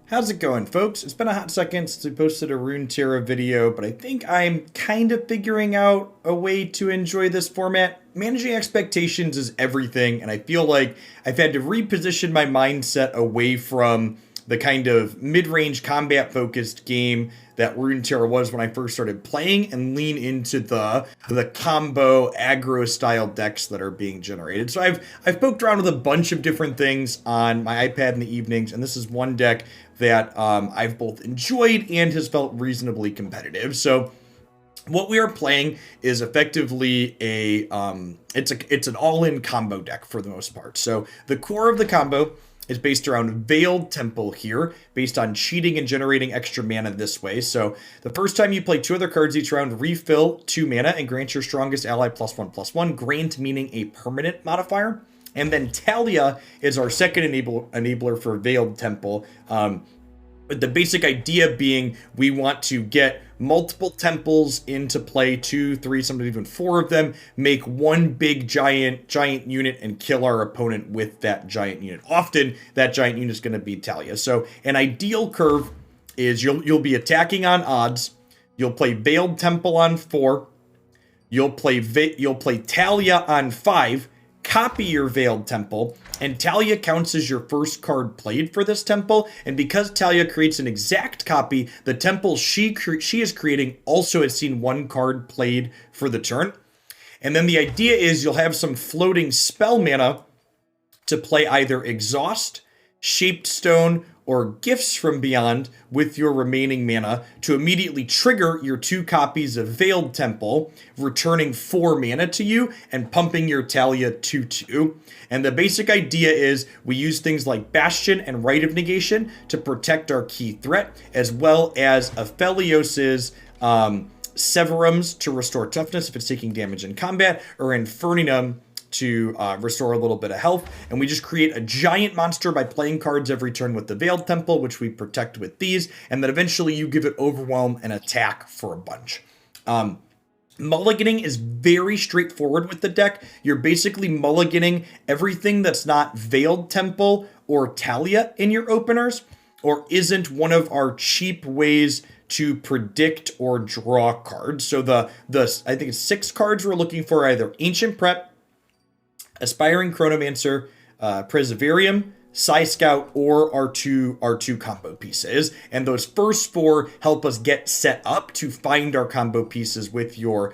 How's it going, folks? It's been a hot second since we posted a Runeterra video, but I think I'm kind of figuring out a way to enjoy this format. Managing expectations is everything, and I feel like I've had to reposition my mindset away from the kind of mid-range combat-focused game that Runeterra was when I first started playing, and lean into the combo aggro style decks that are being generated. So I've poked around with a bunch of different things on my iPad in the evenings, and this is one deck that I've both enjoyed and has felt reasonably competitive. So what we are playing is effectively it's an all-in combo deck for the most part. So the core of the combo is based around Veiled Temple here, based on cheating and generating extra mana this way. So the first time you play 2 other cards each round, refill 2 mana and grant your strongest ally +1/+1, grant meaning a permanent modifier. And then Taliyah is our second enabler for Veiled Temple. The basic idea being we want to get multiple temples into play, 2, 3, sometimes even 4 of them, make one big giant unit and kill our opponent with that giant unit. Often that giant unit is going to be Taliyah. So an ideal curve is you'll be attacking on odds. You'll play Veiled Temple on 4. You'll play Taliyah on 5. Copy your Veiled Temple, and Taliyah counts as your first card played for this temple. And because Taliyah creates an exact copy, the temple she is creating also has seen 1 card played for the turn. And then the idea is you'll have some floating spell mana to play either Exhaust, Shaped Stone, or Gifts from Beyond with your remaining mana to immediately trigger your 2 copies of Veiled Temple, returning 4 mana to you and pumping your Taliyah 2/2. And the basic idea is we use things like Bastion and Rite of Negation to protect our key threat, as well as Aphelios' Severums to restore toughness if it's taking damage in combat, or Infernum to restore a little bit of health. And we just create a giant monster by playing cards every turn with the Veiled Temple, which we protect with these, and then eventually you give it Overwhelm and attack for a bunch. Mulliganing is very straightforward with the deck. You're basically mulliganing everything that's not Veiled Temple or Taliyah in your openers, or isn't one of our cheap ways to predict or draw cards. So the I think it's 6 cards we're looking for: either Ancient Prep, Aspiring Chronomancer, Preservarium, Psy Scout, or our two combo pieces. And those first 4 help us get set up to find our combo pieces with your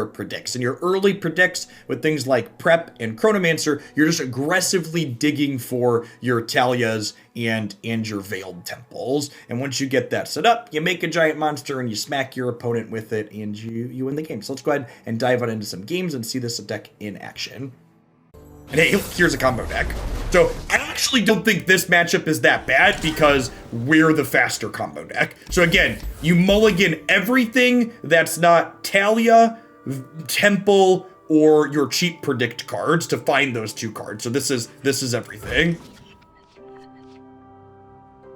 predicts. And your early predicts with things like Prep and Chronomancer, you're just aggressively digging for your Taliyahs and your Veiled Temples. And once you get that set up, you make a giant monster and you smack your opponent with it, and you win the game. So let's go ahead and dive on into some games and see this deck in action. And hey, here's a combo deck. So I actually don't think this matchup is that bad because we're the faster combo deck. So again, you mulligan everything that's not Taliyah, Temple, or your cheap predict cards to find those 2 cards. So this is everything.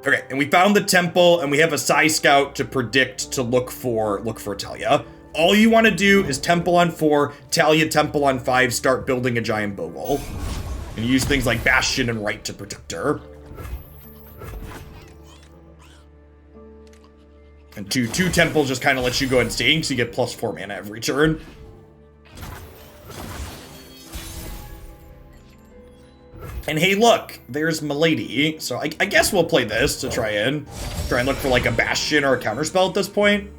Okay, and we found the Temple, and we have a Psy Scout to predict to look for Taliyah. All you want to do is Temple on 4, Taliyah Temple on 5, start building a giant Bogle. And use things like Bastion and Rite to protect her. And two Temples just kind of lets you go instinct, so you get +4 mana every turn. And hey, look, there's Milady. So I guess we'll play this to try and look for like a Bastion or a counterspell at this point.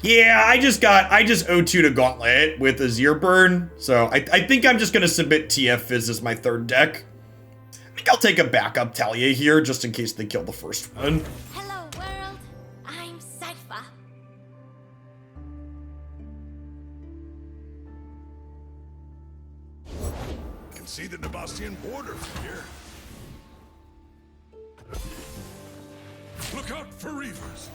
Yeah, I just O2 to Gauntlet with Azir Burn, so I think I'm just gonna submit TF Fizz as my 3rd deck. I think I'll take a backup Taliyah here, just in case they kill the first one. Hello world, I'm Cypher. You can see the Nebastian border from here. Look out for Reavers.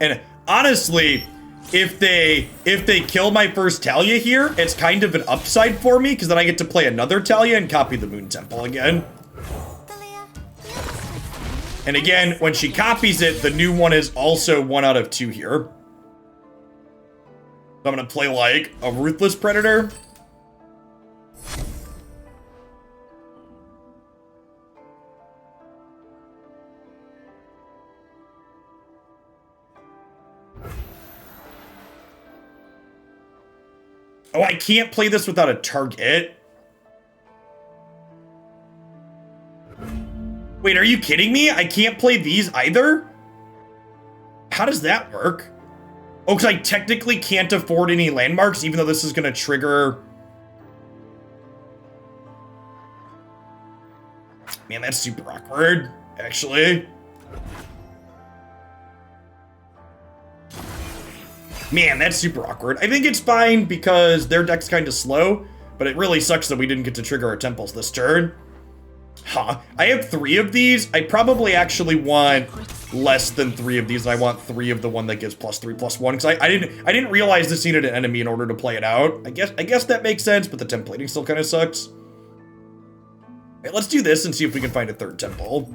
And honestly, if they kill my first Taliyah here, it's kind of an upside for me, because then I get to play another Taliyah and copy the Moon Temple again. And again, when she copies it, the new one is also 1 out of 2 here. So I'm gonna play like a Ruthless Predator. Oh, I can't play this without a target. Wait, are you kidding me? I can't play these either? How does that work? Oh, because I technically can't afford any landmarks, even though this is going to trigger... Man, that's super awkward, actually. Man, that's super awkward. I think it's fine because their deck's kind of slow, but it really sucks that we didn't get to trigger our temples this turn. Huh. I have 3 of these. I probably actually want less than 3 of these. I want 3 of the one that gives +3/+1, because I didn't realize this needed an enemy in order to play it out. I guess that makes sense, but the templating still kind of sucks. Alright, let's do this and see if we can find a 3rd temple.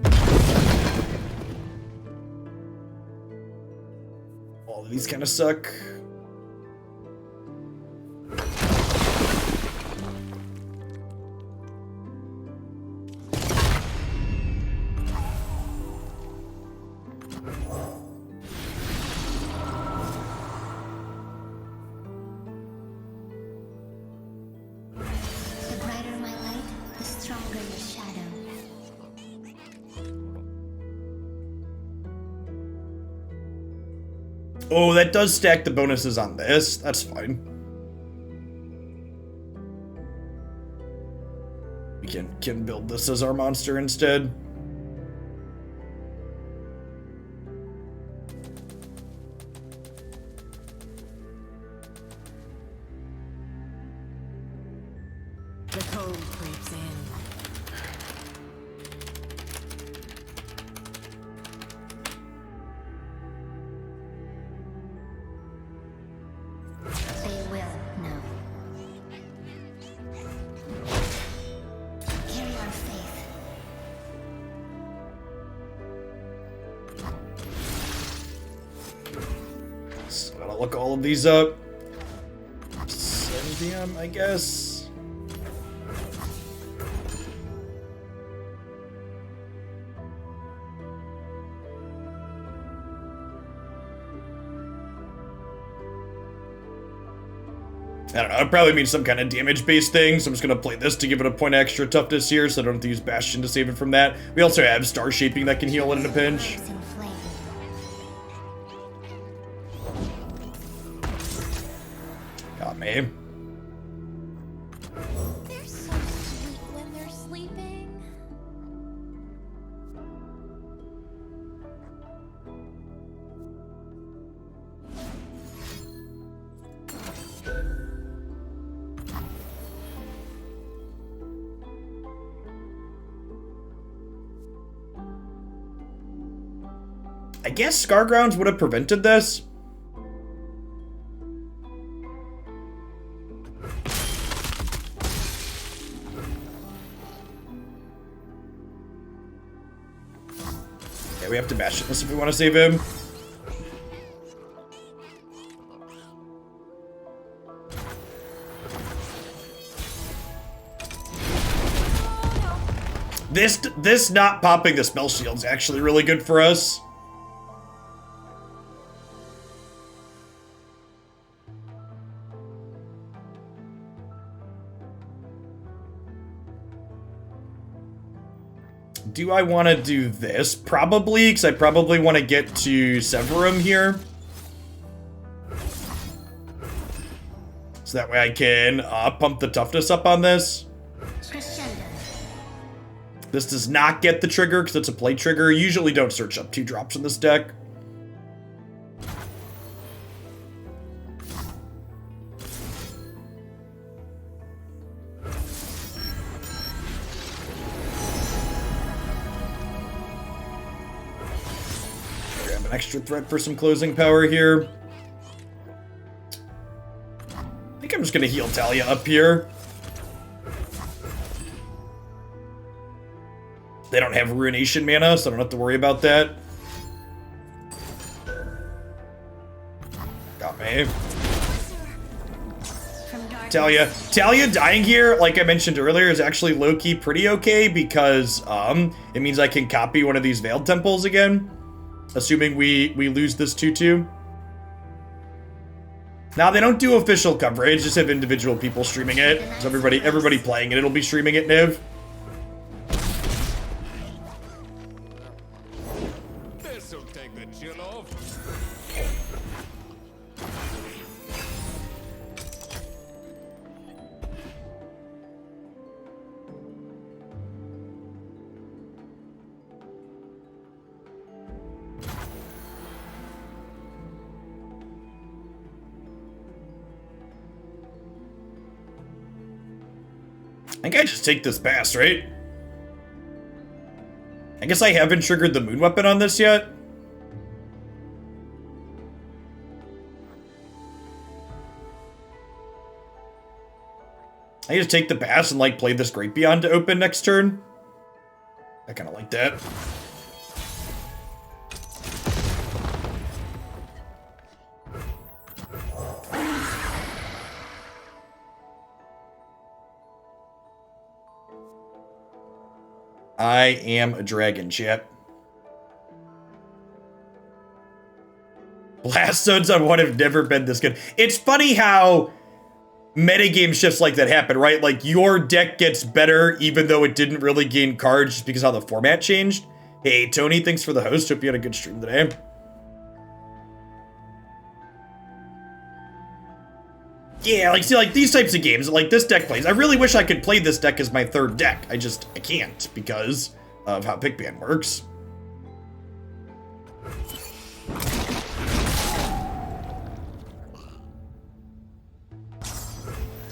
All of these kind of suck. The brighter my light, the stronger your shadow. Oh, that does stack the bonuses on this. That's fine. We can build this as our monster instead. The cold creeps in. They will know. Carry our faith. So gotta look all of these up. Sendium, I guess. I don't know, it probably means some kind of damage-based thing, so I'm just gonna play this to give it a point extra toughness here, so I don't have to use Bastion to save it from that. We also have Star Shaping that can heal it in a pinch. Lives in flame. Got me. They're so sweet when they're sleeping. I guess Scargrounds would have prevented this. Yeah, we have to Bastion this if we want to save him. This not popping the spell shield's actually really good for us. Do I want to do this? Probably, because I probably want to get to Severum here. So that way I can pump the toughness up on this. Crescendo. This does not get the trigger because it's a play trigger. Usually don't search up 2 drops in this deck. Grab an extra threat for some closing power here. think I'm just gonna heal Taliyah up here. They don't have Ruination mana, so I don't have to worry about that. Got me. Taliyah dying here, like I mentioned earlier, is actually low-key pretty okay because it means I can copy one of these Veiled Temples again, assuming we lose this 2-2. Now they don't do official coverage, just have individual people streaming it. So everybody playing it, it'll be streaming it, Niv. This'll take the chill off. I think I just take this pass, right? I guess I haven't triggered the moon weapon on this yet. I just take the pass and like play this Great Beyond to open next turn. I kind of like that. I am a dragon, chat. Blast zones on one have never been this good. It's funny how metagame shifts like that happen, right? Like, your deck gets better even though it didn't really gain cards just because how the format changed. Hey, Tony, thanks for the host. Hope you had a good stream today. Yeah, like, see, like, these types of games, like, this deck plays. I really wish I could play this deck as my third deck. I can't because of how Pick Ban works.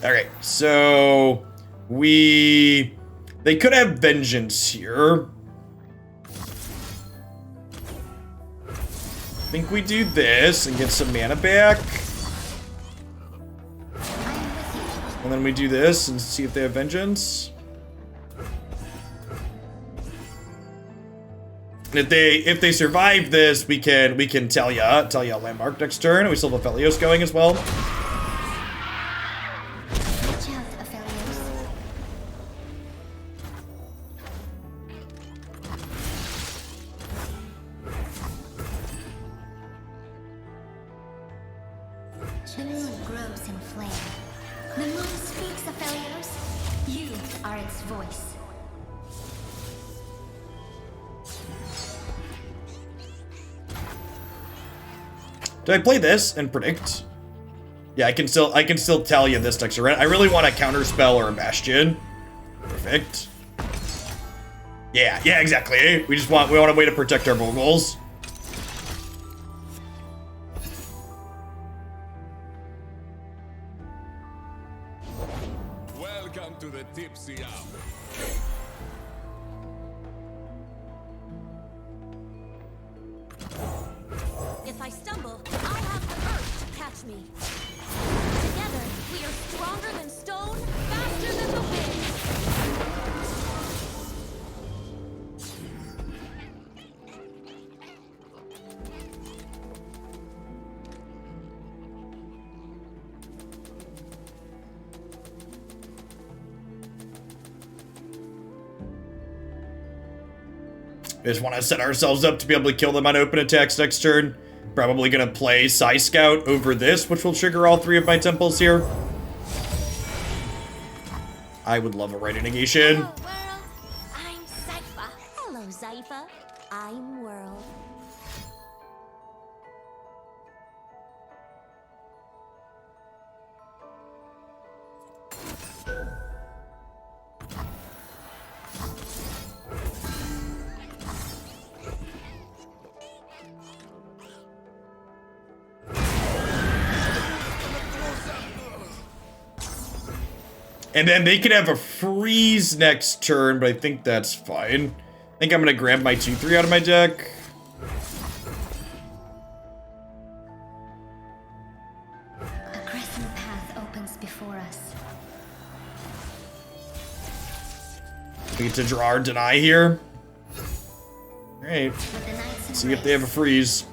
Alright, so they could have Vengeance here. I think we do this and get some mana back. And then we do this and see if they have Vengeance. And if they survive this, we can Taliyah landmark next turn, and we still have Aphelios going as well. Watch out, Aphelios. The moon grows in flame. The moon speaks, Aphelios. You are its voice. Do I play this and predict? Yeah, I can still tell you this next turn. I really want a counter spell or a bastion. Perfect. Yeah, exactly. We want a way to protect our Vogels. Welcome to the tipsy hour. If I stumble, I'll have the earth to catch me. Together, we are stronger than stone, faster than the wind. We just want to set ourselves up to be able to kill them on open attacks next turn. Probably going to play Psy Scout over this, which will trigger all three of my temples here. I would love a Right Negation. Hello, world. I'm Zypha. Hello, Zypha. I'm World. And then they could have a freeze next turn, but I think that's fine. I think I'm going to grab my 2-3 out of my deck. A crescent path opens before us. We get to draw our deny here. Alright. With the knights in See if they have a freeze.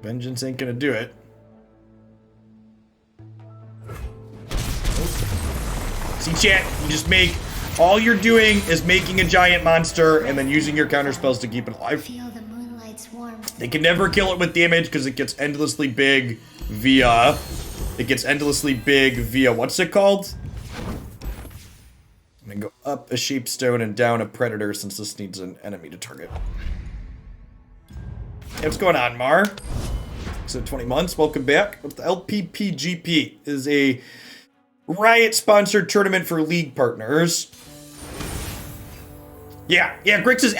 Vengeance ain't gonna do it. See, chat, you just make... All you're doing is making a giant monster and then using your counter spells to keep it alive. Feel the moonlight's warmth. They can never kill it with damage because it gets endlessly big via... It gets endlessly big via... What's it called? I'm gonna go up a sheepstone and down a predator since this needs an enemy to target. Hey, what's going on, Mar? So 20 months, welcome back. The LPPGP is a Riot-sponsored tournament for League partners. Yeah, Grix's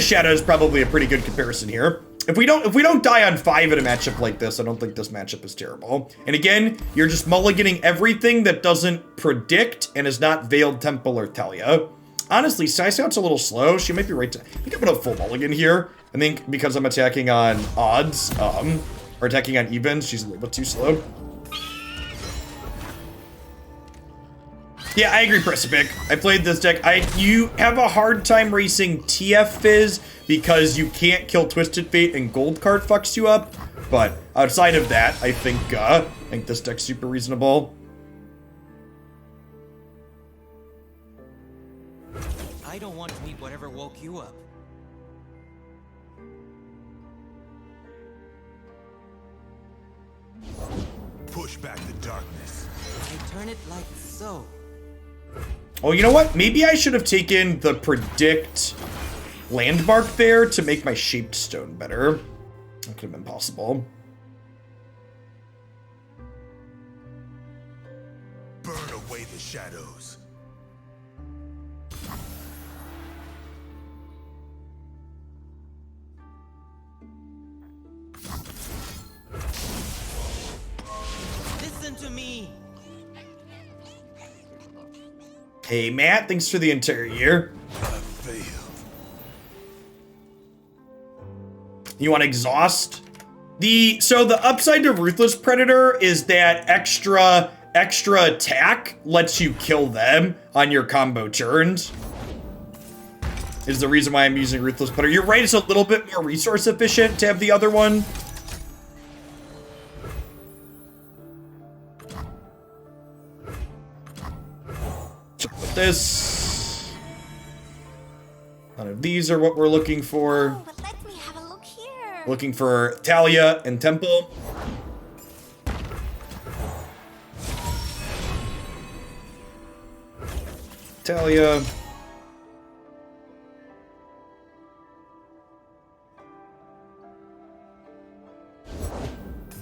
Shadow is probably a pretty good comparison here. If we don't die on 5 in a matchup like this, I don't think this matchup is terrible. And again, you're just mulliganing everything that doesn't predict and is not Veiled Temple or Taliyah. Honestly, Sky Scout's a little slow. She might be right to... I think I'm gonna full mulligan here. I think because I'm attacking on odds, or attacking on evens, she's a little bit too slow. Yeah, I agree, Precipic. I played this deck. You have a hard time racing TF Fizz because you can't kill Twisted Fate and Gold Card fucks you up. But outside of that, I think this deck's super reasonable. I don't want to meet whatever woke you up. Push back the darkness. I turn it like so. Oh, you know what? Maybe I should have taken the predict landmark there to make my shaped stone better. That could have been possible. Burn away the shadows. Listen to me. Hey, Matt, thanks for the entire year. I failed. You want exhaust? So the upside to Ruthless Predator is that extra attack lets you kill them on your combo turns. Is the reason why I'm using Ruthless Predator. You're right, it's a little bit more resource efficient to have the other one. With this, none of these are what we're looking for. Oh, but let me have a look here. Looking for Taliyah and Temple. Taliyah.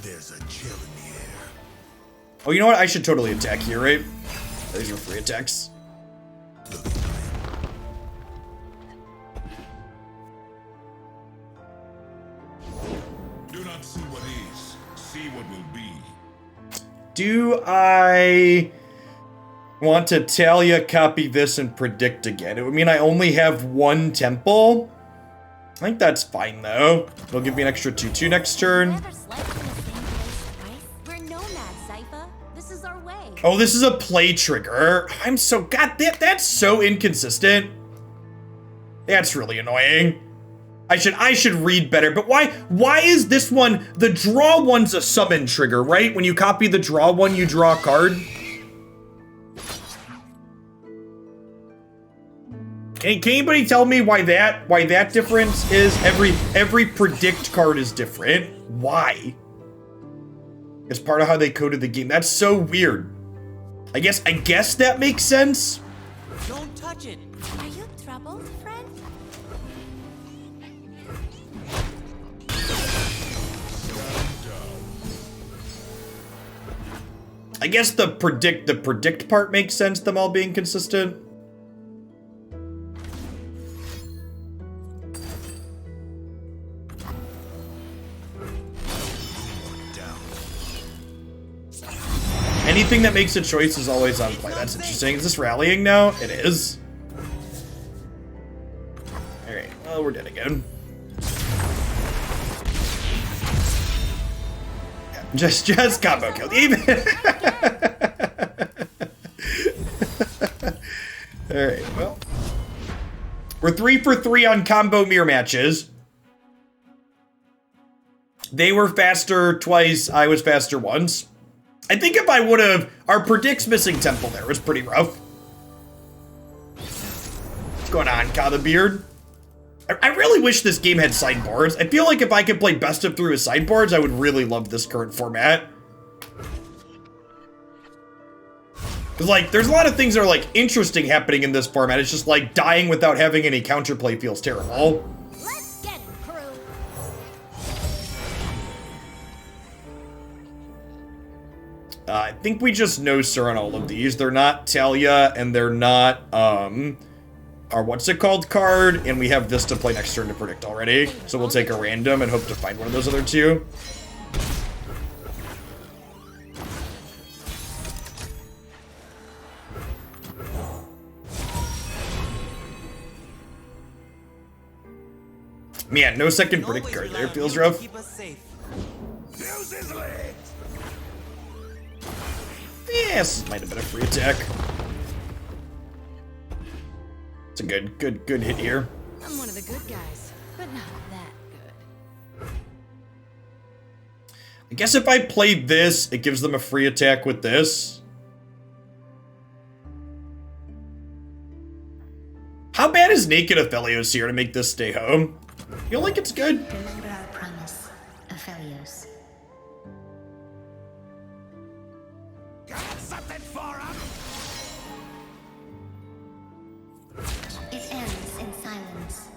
There's a chill in the air. Oh, you know what? I should totally attack here, right? These are free attacks. Do not see what is, see what will be. Do I want to Taliyah copy this and predict again? It would mean I only have one temple. I think that's fine, though. It'll give me an extra 2/2 next turn. Never slept in the same place twice. We're nomads, Zypha. This is our way. Oh, this is a play trigger. I'm so... God, that's so inconsistent. That's really annoying. I should read better, but why is this one... The draw one's a summon trigger, right? When you copy the draw one, you draw a card. Can anybody tell me why that difference is? Every predict card is different. Why? It's part of how they coded the game. That's so weird. I guess that makes sense. Don't touch it. Are you troubled, friend? I guess the predict part makes sense, them all being consistent. Anything that makes a choice is always on play. That's interesting. Is this rallying now? It is. Alright, well, we're dead again. Yeah, Just combo kill. Even. Alright, well. We're 3 for 3 on combo mirror matches. They were faster twice, I was faster once. I think if I would have... Our predicts missing temple there was pretty rough. What's going on, Kata Beard? I really wish this game had sideboards. I feel like if I could play best of 3 with sideboards, I would really love this current format. Because, like, there's a lot of things that are, like, interesting happening in this format. It's just, like, dying without having any counterplay feels terrible. Let's get it, crew. I think we just know Sir on all of these. They're not Taliyah, and they're not, our what's it called card, and we have this to play next turn to predict already. So we'll take a random and hope to find one of those other two. Man, no second predict Always card rely there. on Feels you to rough. keep us safe. Fuse is lit. Yes, might have been a free attack. It's a good hit here. I'm one of the good guys, but not that good. I guess if I play this, it gives them a free attack with this. How bad is Naked Aphelios here to make this stay home? I feel like it's good. Remember our promise, Aphelios. Got something for him? It ends in silence.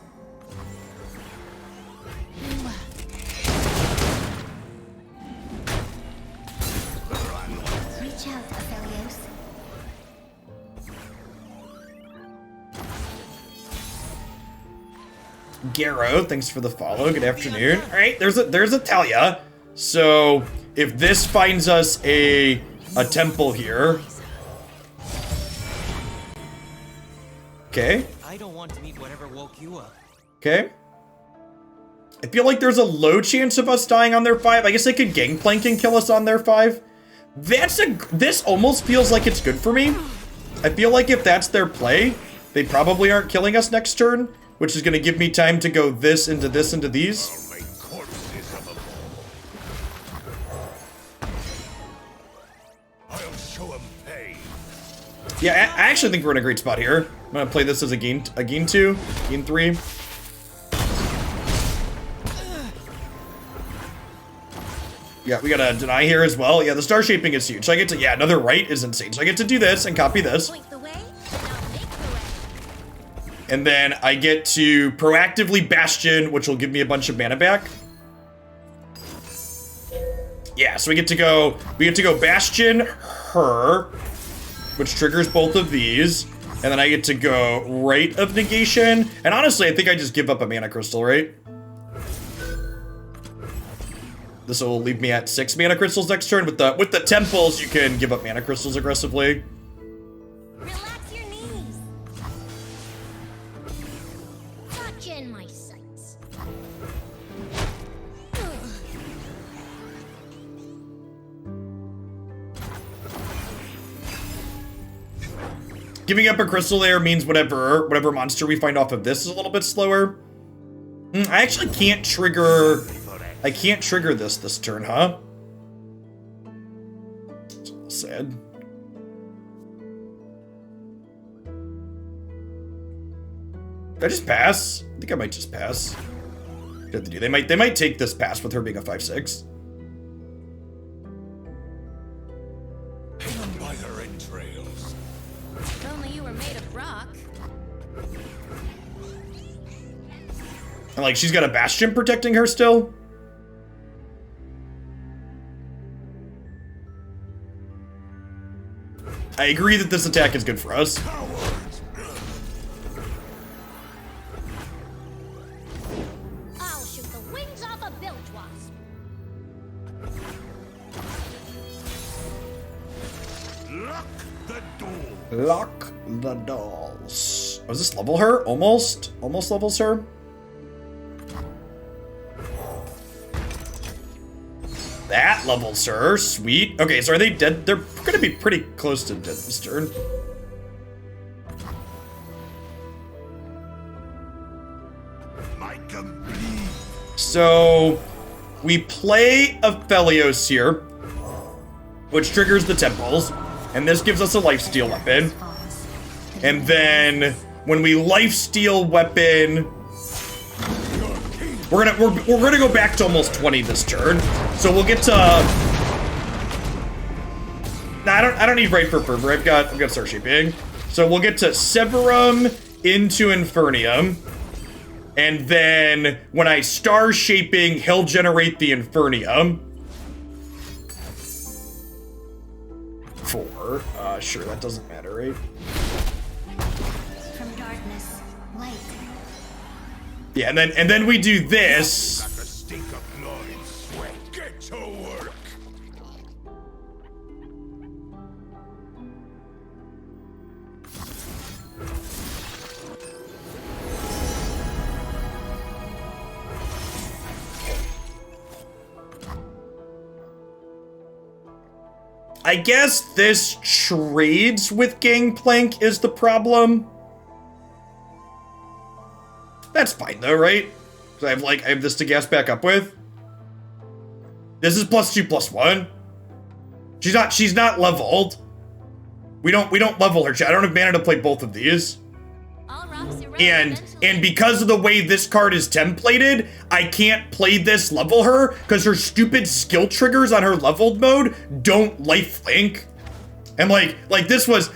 Reach out, Aphelios. Garrow, thanks for the follow. Good afternoon. All right, there's a Taliyah. So if this finds us a temple here. Okay. I don't want to meet whatever woke you up. Okay. I feel like there's a low chance of us dying on their 5. I guess they could gangplank and kill us on their 5. This almost feels like it's good for me. I feel like if that's their play, they probably aren't killing us next turn, which is going to give me time to go this into these. I'll make corpses of them. I'll show them pain. Yeah, I actually think we're in a great spot here. I'm going to play this as a gain 2, gain 3. Yeah, we got a deny here as well. Yeah, the star shaping is huge. So I get to, yeah, another right is insane. So I get to do this and copy this. Point the way, now make the way. And then I get to proactively Bastion, which will give me a bunch of mana back. Yeah, so we get to go Bastion, her, which triggers both of these. And then I get to go Rite of Negation. And honestly, I think I just give up a mana crystal, right? This will leave me at 6 mana crystals next turn. With the temples, you can give up mana crystals aggressively. Relax your knees. Touching my sights. Giving up a crystal there means whatever monster we find off of this is a little bit slower. I actually can't trigger... I can't trigger this turn, huh? It's a little sad. Did I just pass? I think I might just pass. They might take this pass with her being a 5/6. Hang on by her entrails. If only you were made of rock. And like she's got a Bastion protecting her still. I agree that this attack is good for us. I'll shoot the wings off a bilge wasp. Lock the door. Lock the dolls. Oh, does this level her? Almost levels her. That levels her. Sweet. Okay, so are they dead? They're gonna be pretty close to dead this turn. So we play Aphelios here, which triggers the temples, and this gives us a lifesteal weapon. And then when we lifesteal weapon, we're gonna go back to almost 20 this turn. So we'll get to. Nah, I don't need Right for Fervor. I've got Star Shaping. So we'll get to Severum into Infernium. And then when I Star Shaping, he'll generate the Infernium. 4. Sure, that doesn't matter, right? From darkness, light. Yeah, and then we do this. Like a stink of blood and sweat. Get to work. I guess this trades with Gangplank is the problem. That's fine though, right? So I have this to gas back up with. This is +2/+1. She's not leveled. We don't level her. I don't have mana to play both of these. All rocks erode And eventually. because of the way this card is templated, I can't play this level her because her stupid skill triggers on her leveled mode don't lifelink. And like this was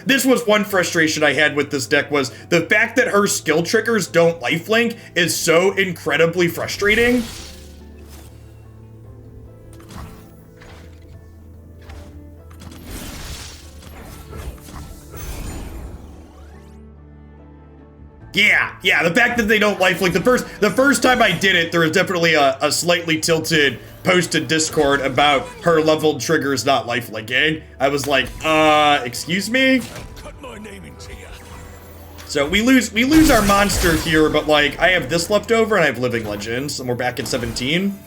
one frustration I had with this deck was the fact that her skill triggers don't lifelink is so incredibly frustrating. Yeah, the fact that they don't lifelink. The first time I did it, there was definitely a slightly tilted post to Discord about her leveled triggers not lifelinking. I was like, excuse me? Cut my name into you. So we lose our monster here, but like I have this left over and I have Living Legends, and we're back at 17.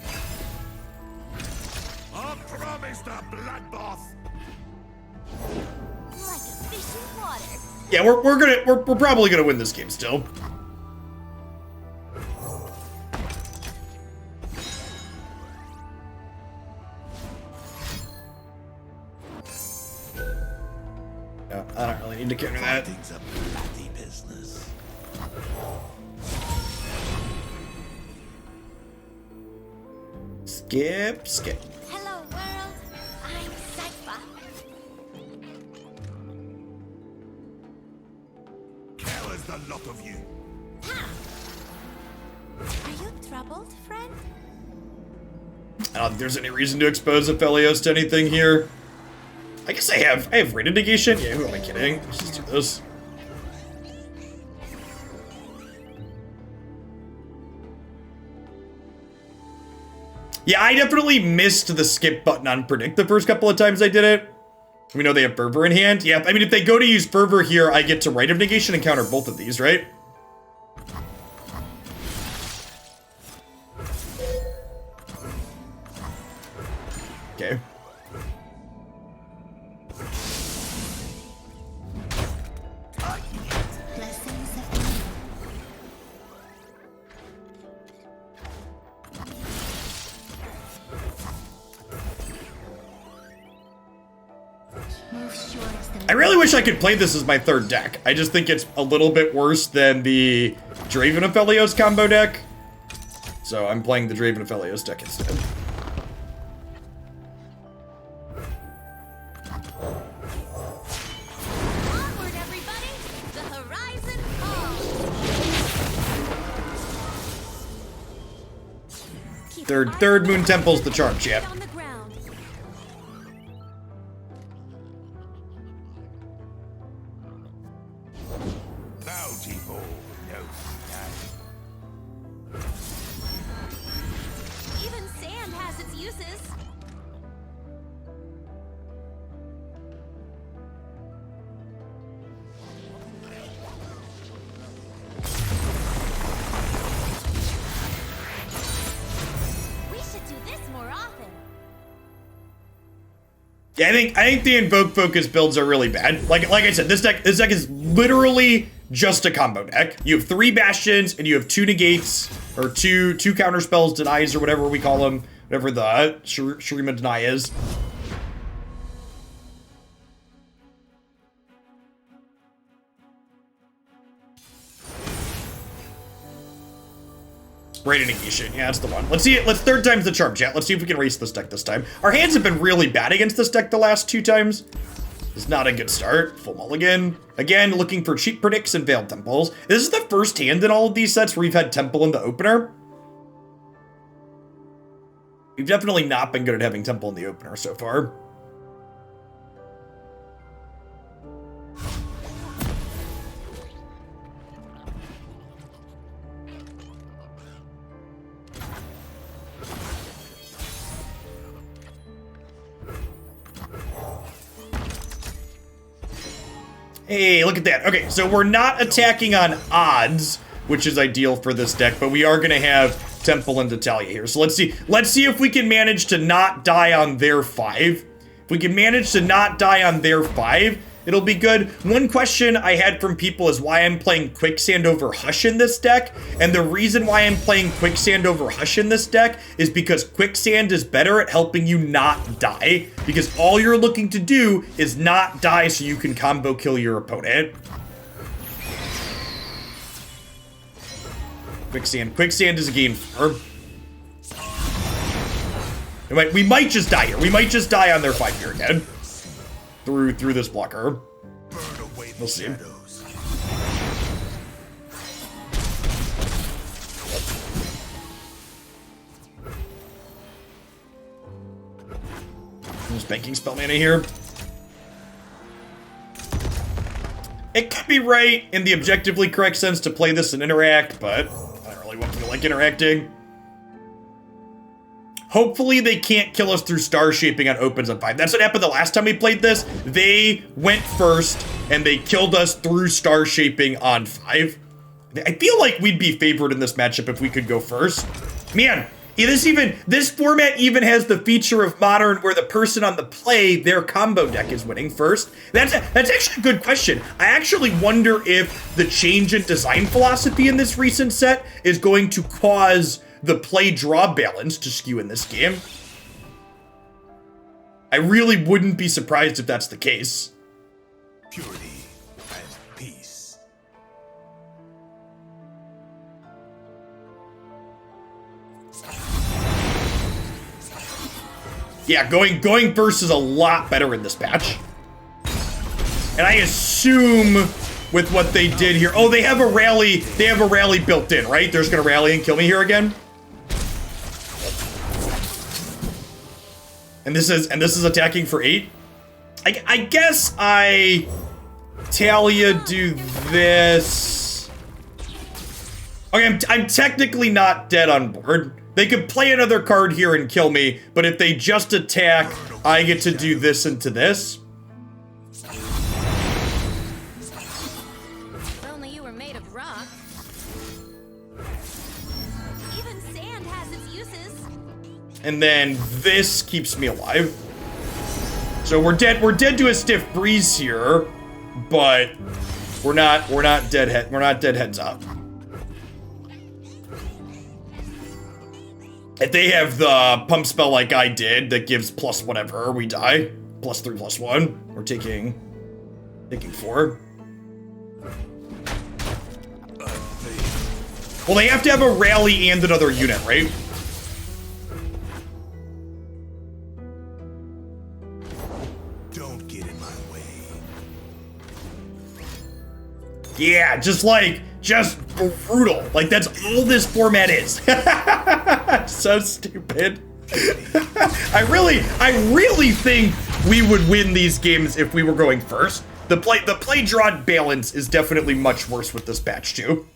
I promised a bloodbath. Like a fish in water. Yeah, we're probably gonna win this game still. No, I don't really need to counter that. Fighting's a bloody business. Skip. Hello, world. I'm Cypher. Hell is the lot of you. Are you troubled, friend? I don't think there's any reason to expose Aphelios to anything here. I guess I have rated negation. Yeah, who am I kidding? Let's just do this. Yeah, I definitely missed the skip button on predict the first couple of times I did it. We know they have Fervor in hand. Yeah, I mean, if they go to use Fervor here, I get to Rite of Negation and counter both of these, right? Okay. Blessings of the moon. Move towards the I really wish I could play this as my third deck. I just think it's a little bit worse than the Draven Aphelios combo deck. So I'm playing the Draven Aphelios deck instead. Onward, everybody! The horizon falls! Keep Third Moon Temple's the charm, champ. on the ground. Bountiful, no stab. Even sand has its uses. We should do this more often. Yeah, I think the Invoke Focus builds are really bad. Like I said, this deck is literally just a combo deck. You have 3 Bastions and you have 2 negates, or two counter spells, denies, or whatever we call them, whatever the Shurima deny is. Great negation. Yeah, that's the one. Let's see it. Let's third time's the charm, chat. Let's see if we can race this deck this time. Our hands have been really bad against this deck the last 2 times. It's not a good start. Full mulligan. Again, looking for cheap predicts and Veiled Temples. This is the first hand in all of these sets where we've had Temple in the opener. We've definitely not been good at having Temple in the opener so far. Hey, look at that. Okay, so we're not attacking on odds, which is ideal for this deck, but we are going to have Temple and Taliyah here. So let's see if we can manage to not die on their 5. If we can manage to not die on their 5, it'll be good. One question I had from people is why I'm playing Quicksand over Hush in this deck. And the reason why I'm playing Quicksand over Hush in this deck is because Quicksand is better at helping you not die. Because all you're looking to do is not die so you can combo kill your opponent. Quicksand is a game 4. We might just die here. We might just die on their 5 here again. Through this blocker. We'll see. Just banking spell mana here. It could be right in the objectively correct sense to play this and interact, but I don't really want to feel like interacting. Hopefully they can't kill us through star shaping on opens on 5. That's what happened the last time we played this. They went first and they killed us through star shaping on 5. I feel like we'd be favored in this matchup if we could go first. Man, this format even has the feature of Modern where the person on the play, their combo deck is winning first. That's actually a good question. I actually wonder if the change in design philosophy in this recent set is going to cause the play-draw balance to skew in this game. I really wouldn't be surprised if that's the case. Purity and peace. Yeah, going first is a lot better in this patch. And I assume with what they did here. Oh, they have a rally built in, right? They're just gonna rally and kill me here again. And this is attacking for 8. I guess Taliyah do this. Okay, I'm technically not dead on board. They could play another card here and kill me, but if they just attack, I get to do this into this. If only you were made of rock. Even sand has its uses. And then this keeps me alive. So we're dead to a stiff breeze here, but we're not dead heads up. If they have the pump spell like I did that gives plus whatever, we die. +3, +1. We're taking 4. Well, they have to have a rally and another unit, right? Don't get in my way. Yeah, just brutal. Like, that's all this format is. So stupid. I really think we would win these games if we were going first. The play draw balance is definitely much worse with this patch too.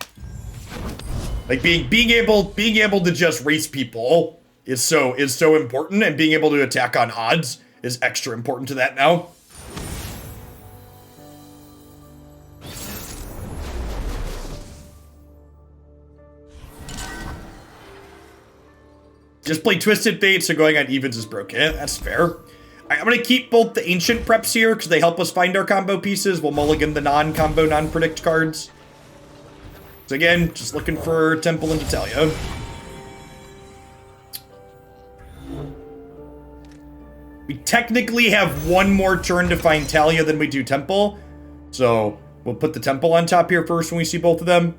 Like being able to just race people is so important, and being able to attack on odds is extra important to that now. Just play Twisted Fate, so going on evens is broken. That's fair. I'm going to keep both the ancient preps here because they help us find our combo pieces. We'll mulligan the non-combo, non-predict cards. So again, just looking for Temple into Taliyah. We technically have one more turn to find Taliyah than we do Temple. So we'll put the Temple on top here first when we see both of them.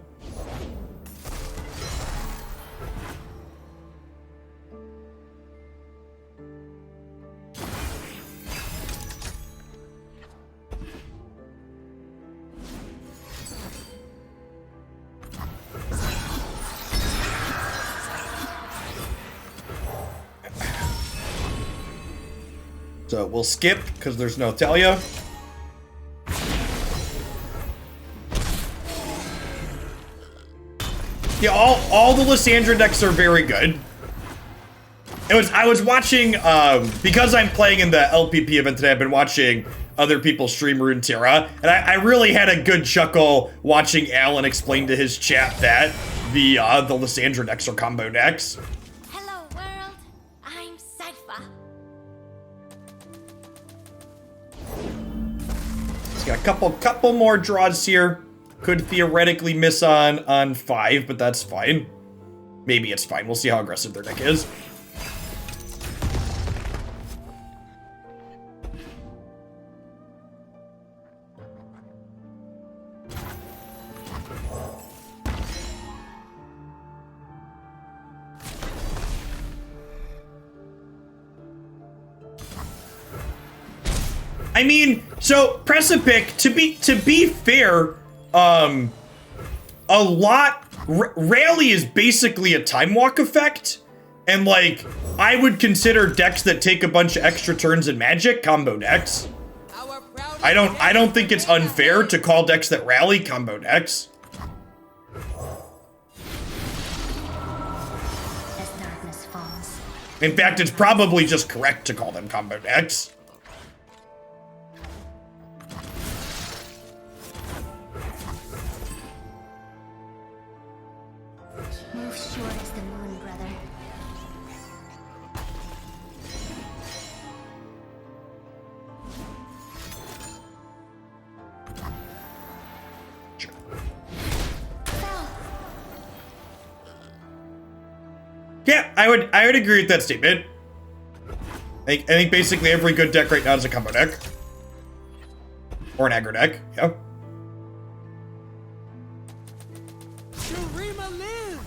So we'll skip because there's no Taliyah. Yeah, all the Lysandra decks are very good. I was watching because I'm playing in the LPP event today. I've been watching other people stream Runeterra, and I really had a good chuckle watching Alan explain to his chat that the Lysandra decks are combo decks. Hello, world. I'm Sypha. He's got a couple more draws here. Could theoretically miss on 5, but that's fine. Maybe it's fine. We'll see how aggressive their deck is. I mean, so Precipic, to be fair, a lot Rally is basically a time walk effect, and like I would consider decks that take a bunch of extra turns in Magic combo decks. I don't think it's unfair to call decks that rally combo decks. As darkness falls. In fact, it's probably just correct to call them combo decks. Move sure as the moon, brother. Yeah, I would agree with that statement. I think basically every good deck right now is a combo deck. Or an aggro deck, yeah. Shurima lives!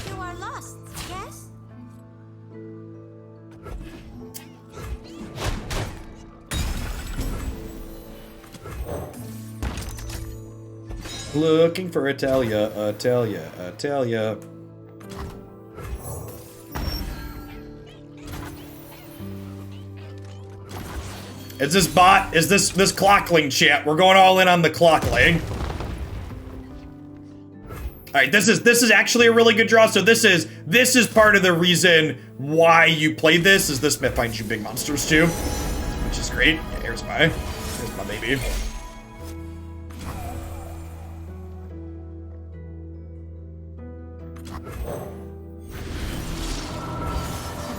You are lost, yes? Looking for Taliyah, Taliyah. Is this bot? Is this clockling chat? We're going all in on the clockling. All right, this is actually a really good draw. So this is part of the reason why you play this. Is this myth finds you big monsters too, which is great. Yeah, here's my baby. The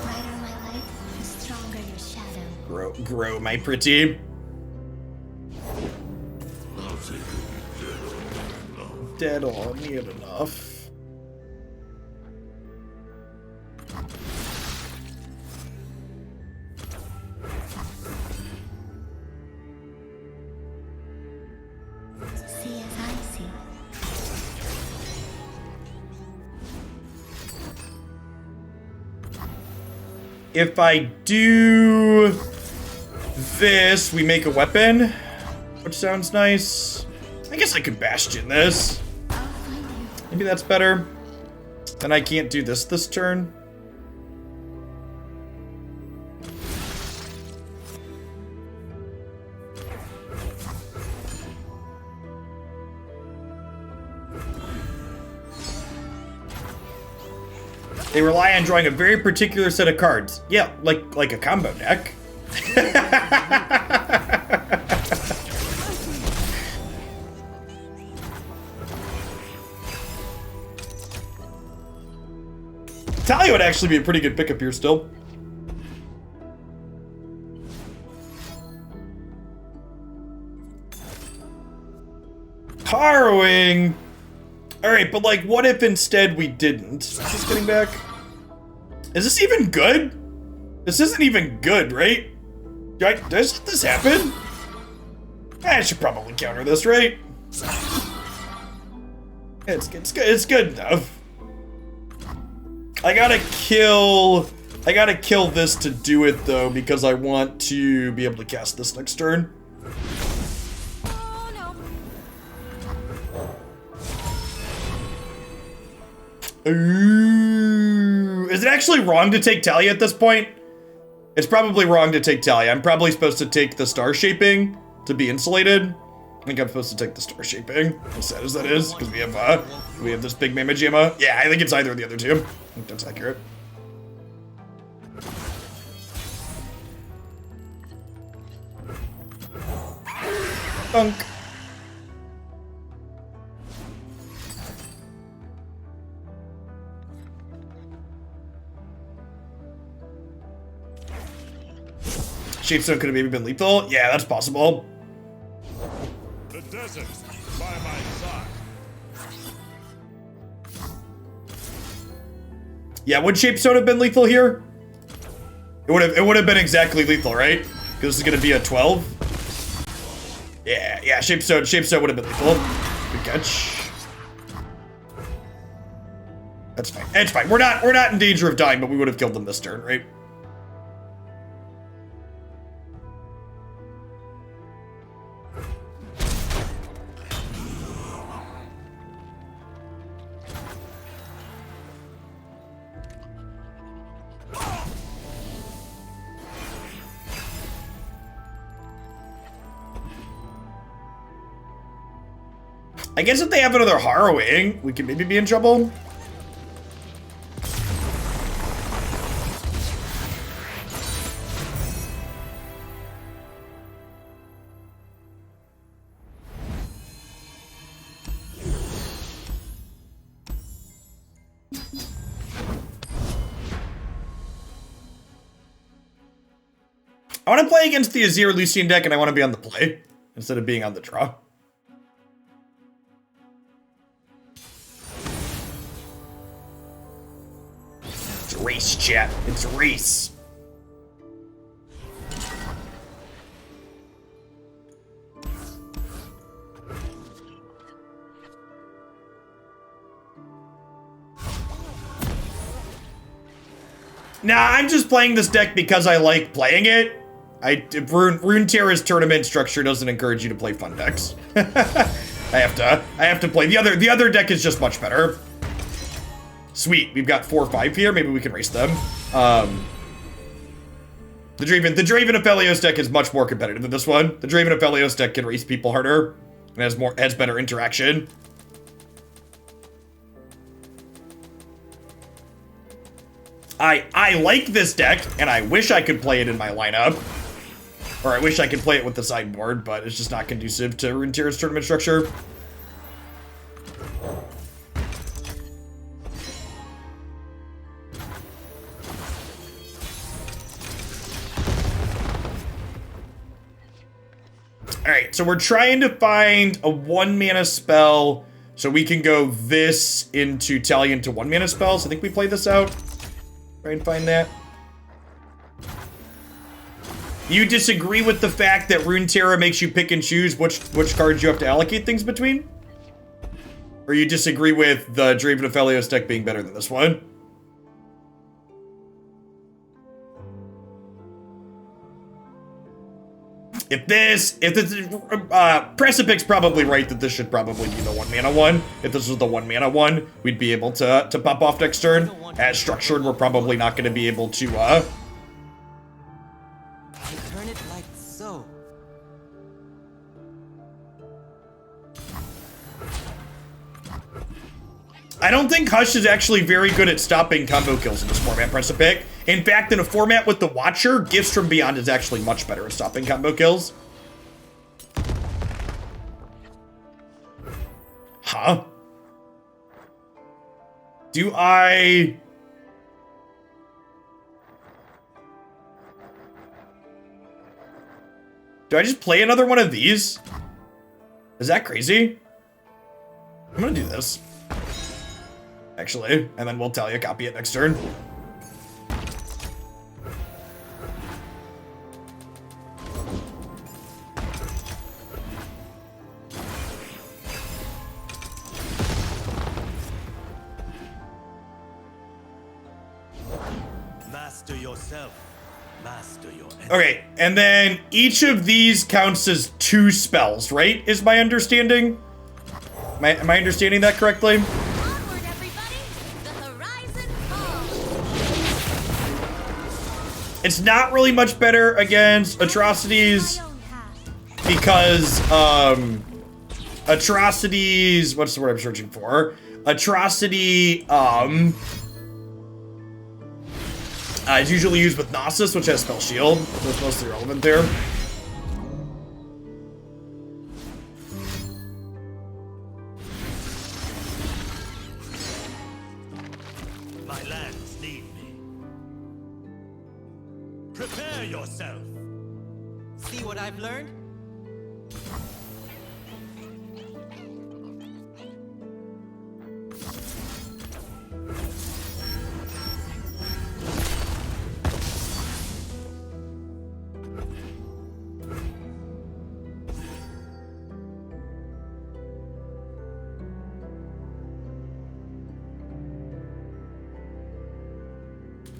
brighter my light, the stronger your shadow. Grow, my pretty. Dead on, near enough. See as I see. If I do this, we make a weapon, which sounds nice. I guess I could Bastion this. I'll find you. Maybe that's better. Then I can't do this turn. They rely on drawing a very particular set of cards. Yeah, like a combo deck. Taliyah would actually be a pretty good pickup here still. harrowing. All right, but like, what if instead we didn't? Just getting back. Is this even good? This isn't even good, right? Does this happen? I should probably counter this, right? It's good enough. I gotta kill this to do it though, because I want to be able to cast this next turn. Oh no. Ooh. Is it actually wrong to take Taliyah at this point? It's probably wrong to take Taliyah. I'm probably supposed to take the star shaping to be insulated. I think I'm supposed to take the star shaping, as sad as that is, because we have this big Mama Jamma. Yeah, I think it's either of the other two. I think that's accurate. Dunk. Shapestone could have maybe been lethal. Yeah, that's possible. The desert by my side. Yeah, would Shapestone have been lethal here? It would have been exactly lethal, right? Because this is gonna be a 12. Yeah, Shapestone would have been lethal. Good catch. That's fine. It's fine. We're not in danger of dying, but we would have killed them this turn, right? I guess if they have another harrowing, we could maybe be in trouble. I want to play against the Azir Lucian deck, and I want to be on the play instead of being on the draw. It's a race, chat. It's a race. Nah, I'm just playing this deck because I like playing it. Runeterra's tournament structure doesn't encourage you to play fun decks. I have to play the other deck is just much better. Sweet, we've got 4 or 5 here. Maybe we can race them. The Draven Aphelios deck is much more competitive than this one. The Draven Aphelios deck can race people harder and has better interaction. I like this deck, and I wish I could play it in my lineup. Or I wish I could play it with the sideboard, but it's just not conducive to Runeterra's tournament structure. Alright, so we're trying to find a 1-mana spell so we can go this into Taliyah into 1-mana spells. I think we play this out. Try and find that. You disagree with the fact that Runeterra makes you pick and choose which cards you have to allocate things between? Or you disagree with the Draven Aphelios deck being better than this one? If Precipic's probably right that this should probably be the 1-mana one. If this was the 1-mana one, we'd be able to pop off next turn. As structured, we're probably not going to be able to, Turn it like so. I don't think Hush is actually very good at stopping combo kills in this format, Precipic. In fact, in a format with the Watcher, Gifts from Beyond is actually much better at stopping combo kills. Huh? Do I just play another one of these? Is that crazy? I'm gonna do this. Actually, and then we'll Taliyah copy it next turn. Master yourself. Master your enemy. Okay, and then each of these counts as 2 spells, right? Is my understanding? Am I understanding that correctly? Onward, everybody! The horizon falls! It's not really much better against atrocities My own path. because, atrocities, what's the word I'm searching for? Atrocity, it's usually used with Gnosis, which has Spell Shield, so it's mostly relevant there. My lands need me. Prepare yourself. See what I've learned?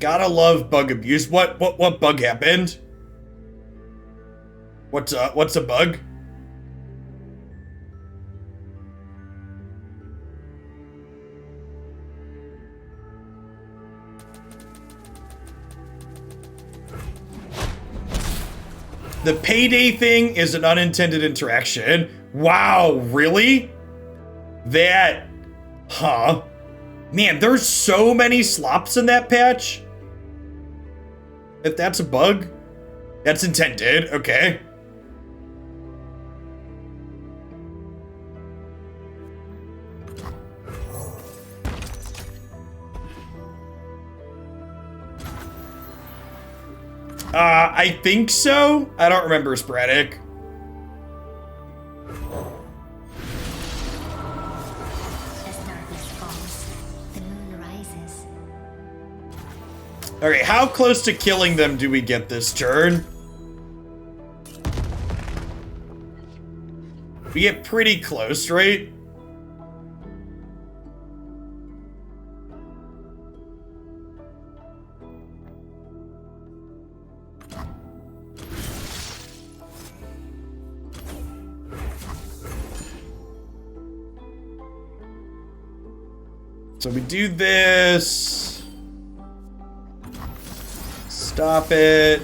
Gotta love bug abuse. What bug happened? What's a bug? The payday thing is an unintended interaction. Wow, really? That, huh? Man, there's so many slops in that patch. If that's a bug, that's intended, okay. I think so. I don't remember sporadic. As darkness falls, the moon rises. Okay, how close to killing them do we get this turn? We get pretty close, right? So we do this. Stop it.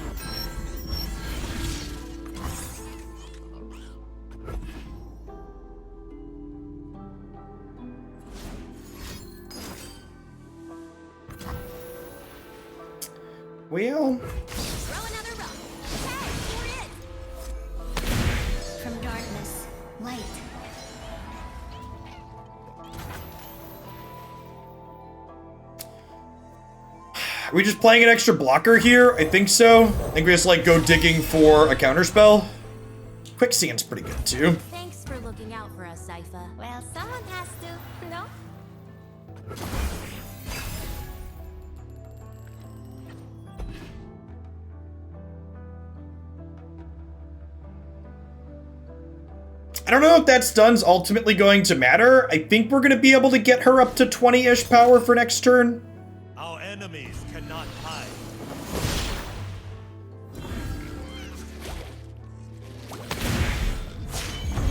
Well, Throw another rock. Okay, we're in. From darkness, light. are we just playing an extra blocker here? I think so. I think we just like go digging for a counterspell. Quicksand's pretty good too. Thanks for looking out for us, Sypha. Well, someone has to, no? I don't know if that stun's ultimately going to matter. I think we're going to be able to get her up to 20-ish power for next turn. Our enemies cannot hide.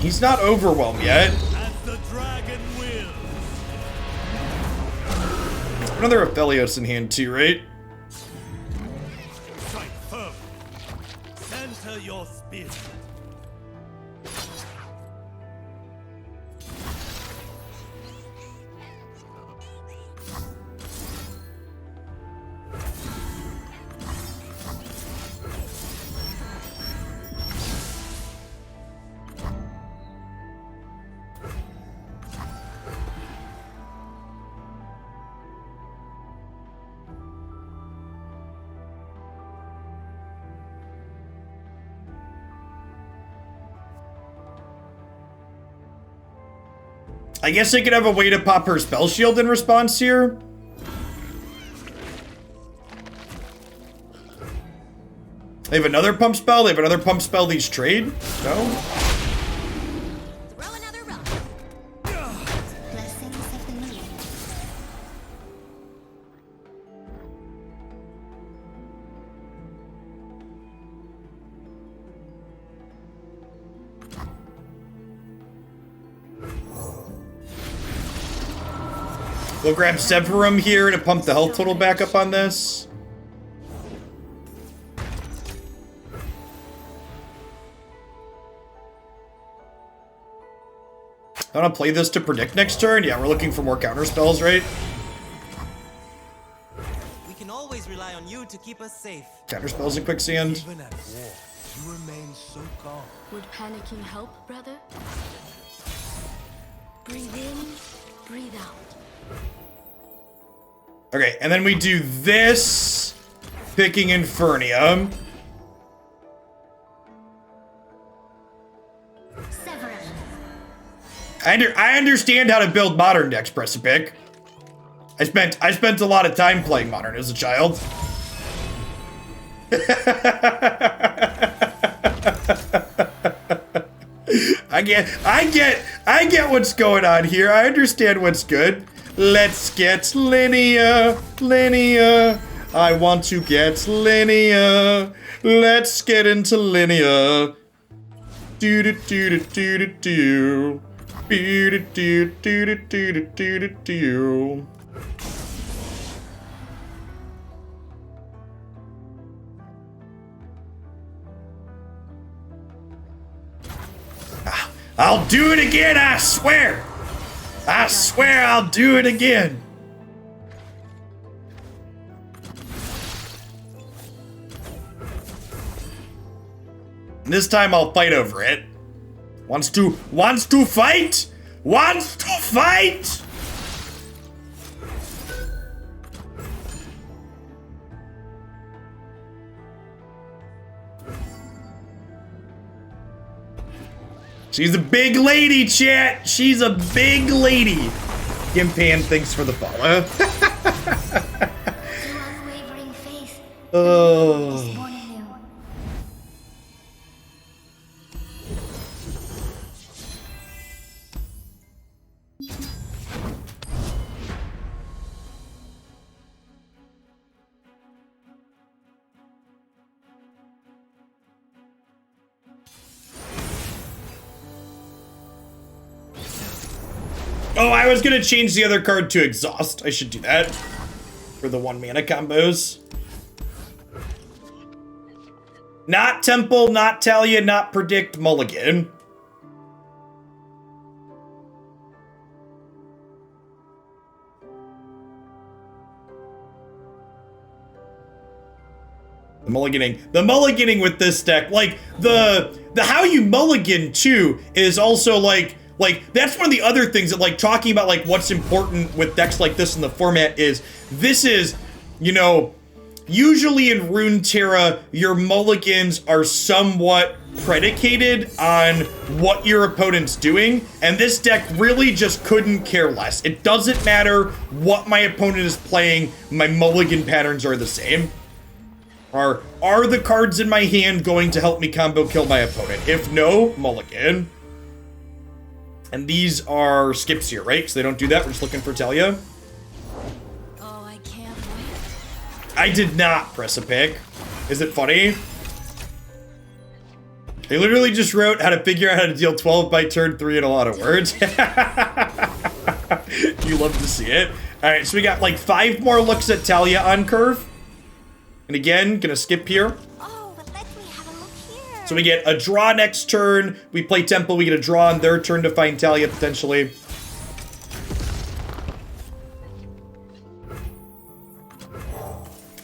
He's not overwhelmed yet. As the dragon wills. Another Aphelios in hand too, right? Strike firm. Center your spear. I guess I could have a way to pop her spell shield in response here. They have another pump spell. They have another pump spell. These trade. No. Throw another rock. Blessings of the moon. We'll grab Severum here to pump the health total back up on this. I want to play this to predict next turn. Yeah, we're looking for more counter spells, right? We can always rely on you to keep us safe. Counter spells in Quicksand. Even at war, you remain so calm. Would panicking help, brother? Breathe in, breathe out. Okay, and then we do this, picking Infernium. Severum. I understand how to build modern decks, Precipic. I spent a lot of time playing modern as a child. I get what's going on here. I understand what's good. Let's get linear. I want to get linear. Let's get into linear. Do do do do do do. Do do do do do do. I'll do it again, I swear! I swear I'll do it again! And this time I'll fight over it. Wants to fight? Wants to fight? She's a big lady, chat. She's a big lady. Gimpan, thanks for the follow. Through unwavering faith. Oh. Is born anew. Oh, I was gonna change the other card to Exhaust. I should do that for the 1 mana combos. Not Temple, not Taliyah, not Predict, Mulligan. The mulliganing with this deck, like the how you mulligan too is also like that's one of the other things that, like, talking about like what's important with decks like this in the format is this is, you know, usually in Runeterra your mulligans are somewhat predicated on what your opponent's doing, and this deck really just couldn't care less. It doesn't matter what my opponent is playing, my mulligan patterns are the same. Are the cards in my hand going to help me combo kill my opponent? If no, mulligan. And these are skips here, right? So they don't do that. We're just looking for Taliyah. Oh, I can't wait. I did not press a pick. Is it funny? I literally just wrote how to figure out how to deal 12 by turn 3 in a lot of words. You love to see it. All right, so we got like 5 more looks at Taliyah on curve. And again, gonna skip here. Oh, but let me have a look here. So we get a draw next turn. We play Temple. We get a draw on their turn to find Taliyah potentially.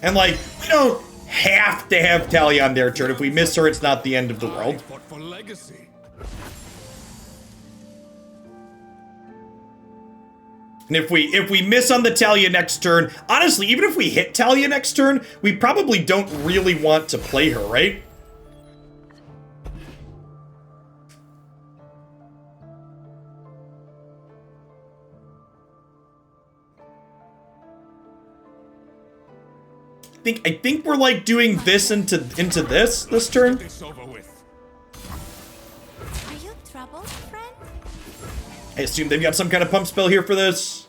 And like, we don't have to have Taliyah on their turn. If we miss her, it's not the end of the world. But for legacy. And if we miss on the Taliyah next turn, honestly, even if we hit Taliyah next turn, we probably don't really want to play her, right? think we're like doing this into this turn. This over with. Are you troubled, friend? I assume they've got some kind of pump spell here for this.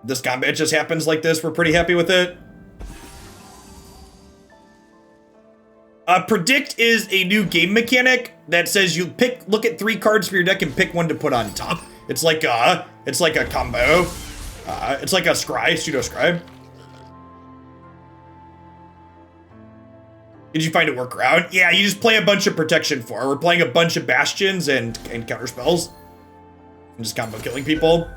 This combat just happens like this. We're pretty happy with it. Predict is a new game mechanic that says you look at 3 cards for your deck and pick one to put on top. It's like a combo. It's like a pseudo scry. Did you find a workaround? Yeah, you just play a bunch of protection 4. We're playing a bunch of bastions and counter spells. And just combo killing people.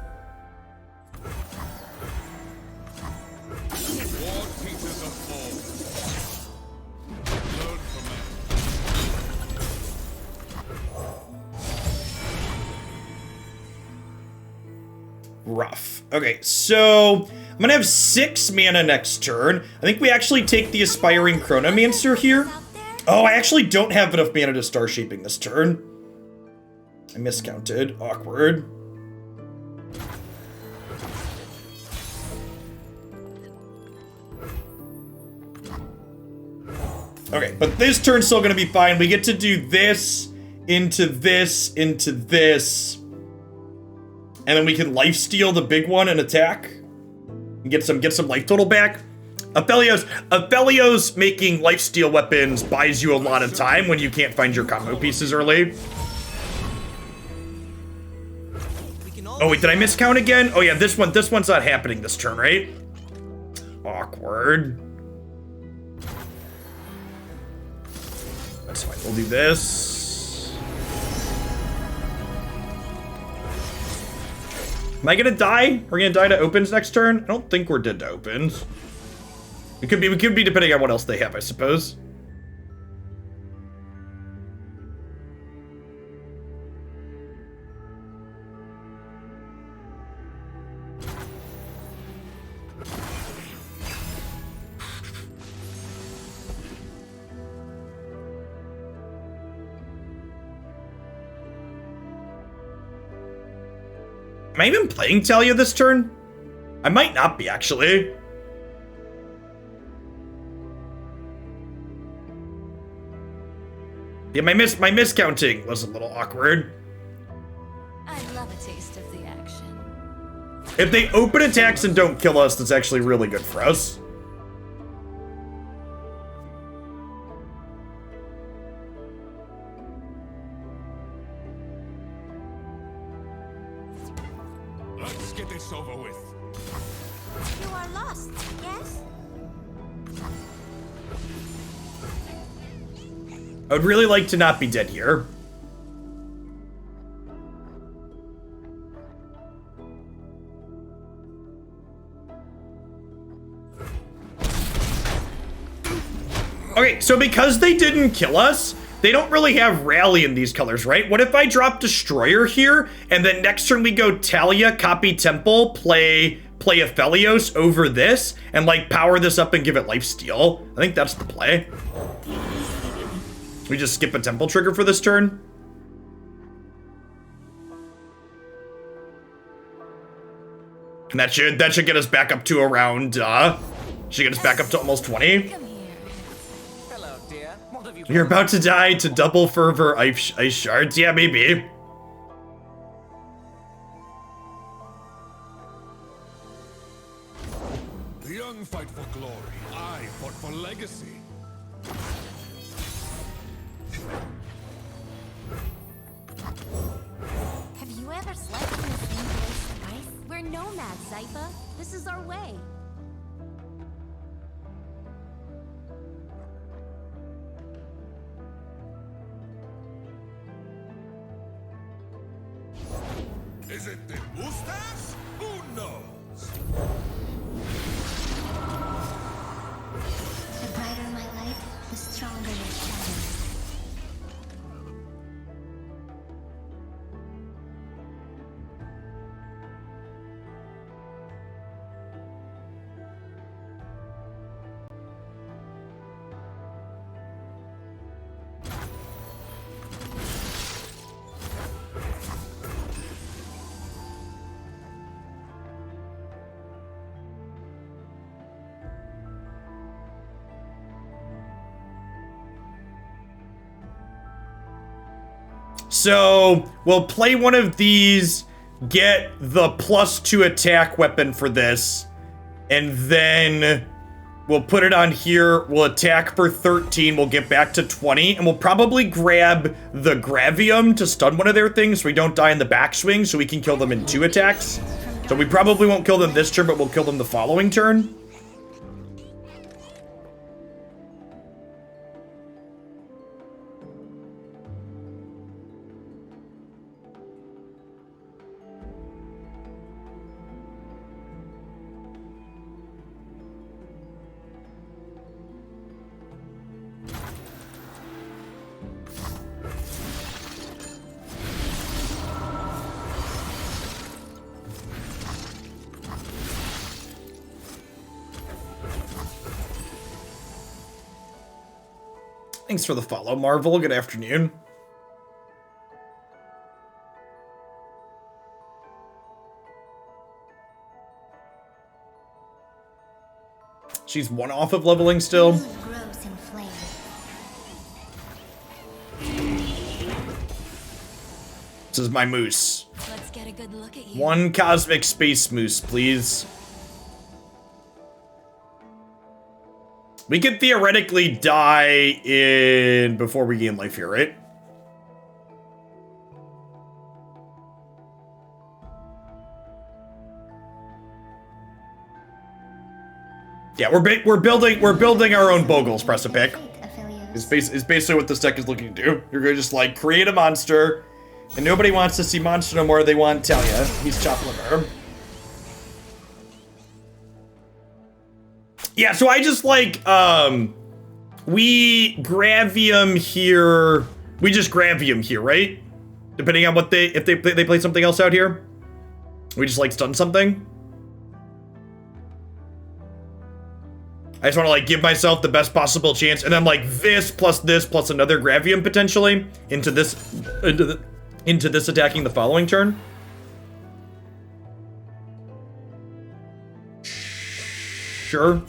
War teaches us all. Learn from it. Rough. Okay, so I'm gonna have 6 mana next turn. I think we actually take the Aspiring Chronomancer here. Oh, I actually don't have enough mana to Star Shaping this turn. I miscounted. Awkward. Okay, but this turn's still gonna be fine. We get to do this, into this, into this. And then we can lifesteal the big one and attack. And get some life total back. Aphelios making lifesteal weapons buys you a lot of time when you can't find your combo pieces early. Oh wait, did I miscount again? Oh yeah, this one's not happening this turn, right? Awkward. That's fine, we'll do this. Am I gonna die? We're gonna die to opens next turn? I don't think we're dead to opens. We could be depending on what else they have, I suppose. Am I even playing Taliyah this turn? I might not be, actually. Yeah, my miscounting was a little awkward. I love a taste of the action. If they open attacks and don't kill us, that's actually really good for us. Let's get this over with. You are lost, yes? I would really like to not be dead here. Okay, so because they didn't kill us, they don't really have rally in these colors, right? What if I drop Destroyer here, and then next turn we go Taliyah, copy Temple, play Aphelios over this, and like power this up and give it lifesteal? I think that's the play. We just skip a Temple trigger for this turn. And that should get us back up to around, should get us back up to almost 20. Come here. Hello, dear. What have you You're about to die to double fervor ice shards. Yeah, maybe. The young fight for glory. I fought for legacy. Have you ever slept in the same place twice? We're nomads, Zypha. This is our way. Is it the mustache? Who knows? The brighter my light, the stronger your shadows. So we'll play one of these, get the +2 attack weapon for this, and then we'll put it on here. We'll attack for 13. We'll get back to 20, and we'll probably grab the Gravium to stun one of their things so we don't die in the backswing, so we can kill them in 2 attacks. So we probably won't kill them this turn, but we'll kill them the following turn. Thanks for the follow, Marvel. Good afternoon. She's 1 off of leveling still. Moon grows in flame. This is my moose. Let's get a good look at you. 1 cosmic space moose, please. We could theoretically die in before we gain life here, right? Yeah, we're building our own Bogles, press a pick. Aphelios. Is basically what this deck is looking to do. You're gonna just like create a monster, and nobody wants to see monster no more. They want Taliyah. He's chop liver. Yeah, so I just like we Gravium here. We just Gravium here, right? Depending on what if they play something else out here. We just like stun something. I just want to like give myself the best possible chance, and then like this plus another Gravium potentially into this attacking the following turn. Sure.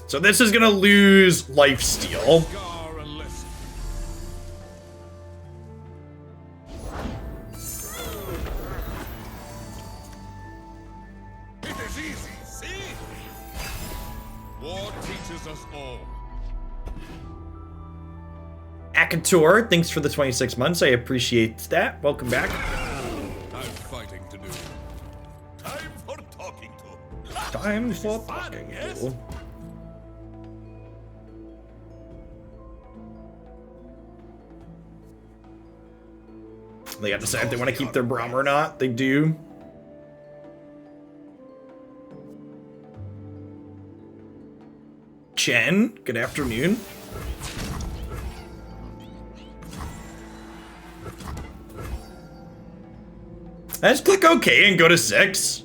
So this is gonna lose lifesteal. It is easy, see? War teaches us all. Akator, thanks for the 26 months. I appreciate that. Welcome back. I've fighting to do. Time for talking to. Time for talking. Yes? They have to decide if they want to keep their Braum or not. They do. Chen, good afternoon. Let's click OK and go to 6.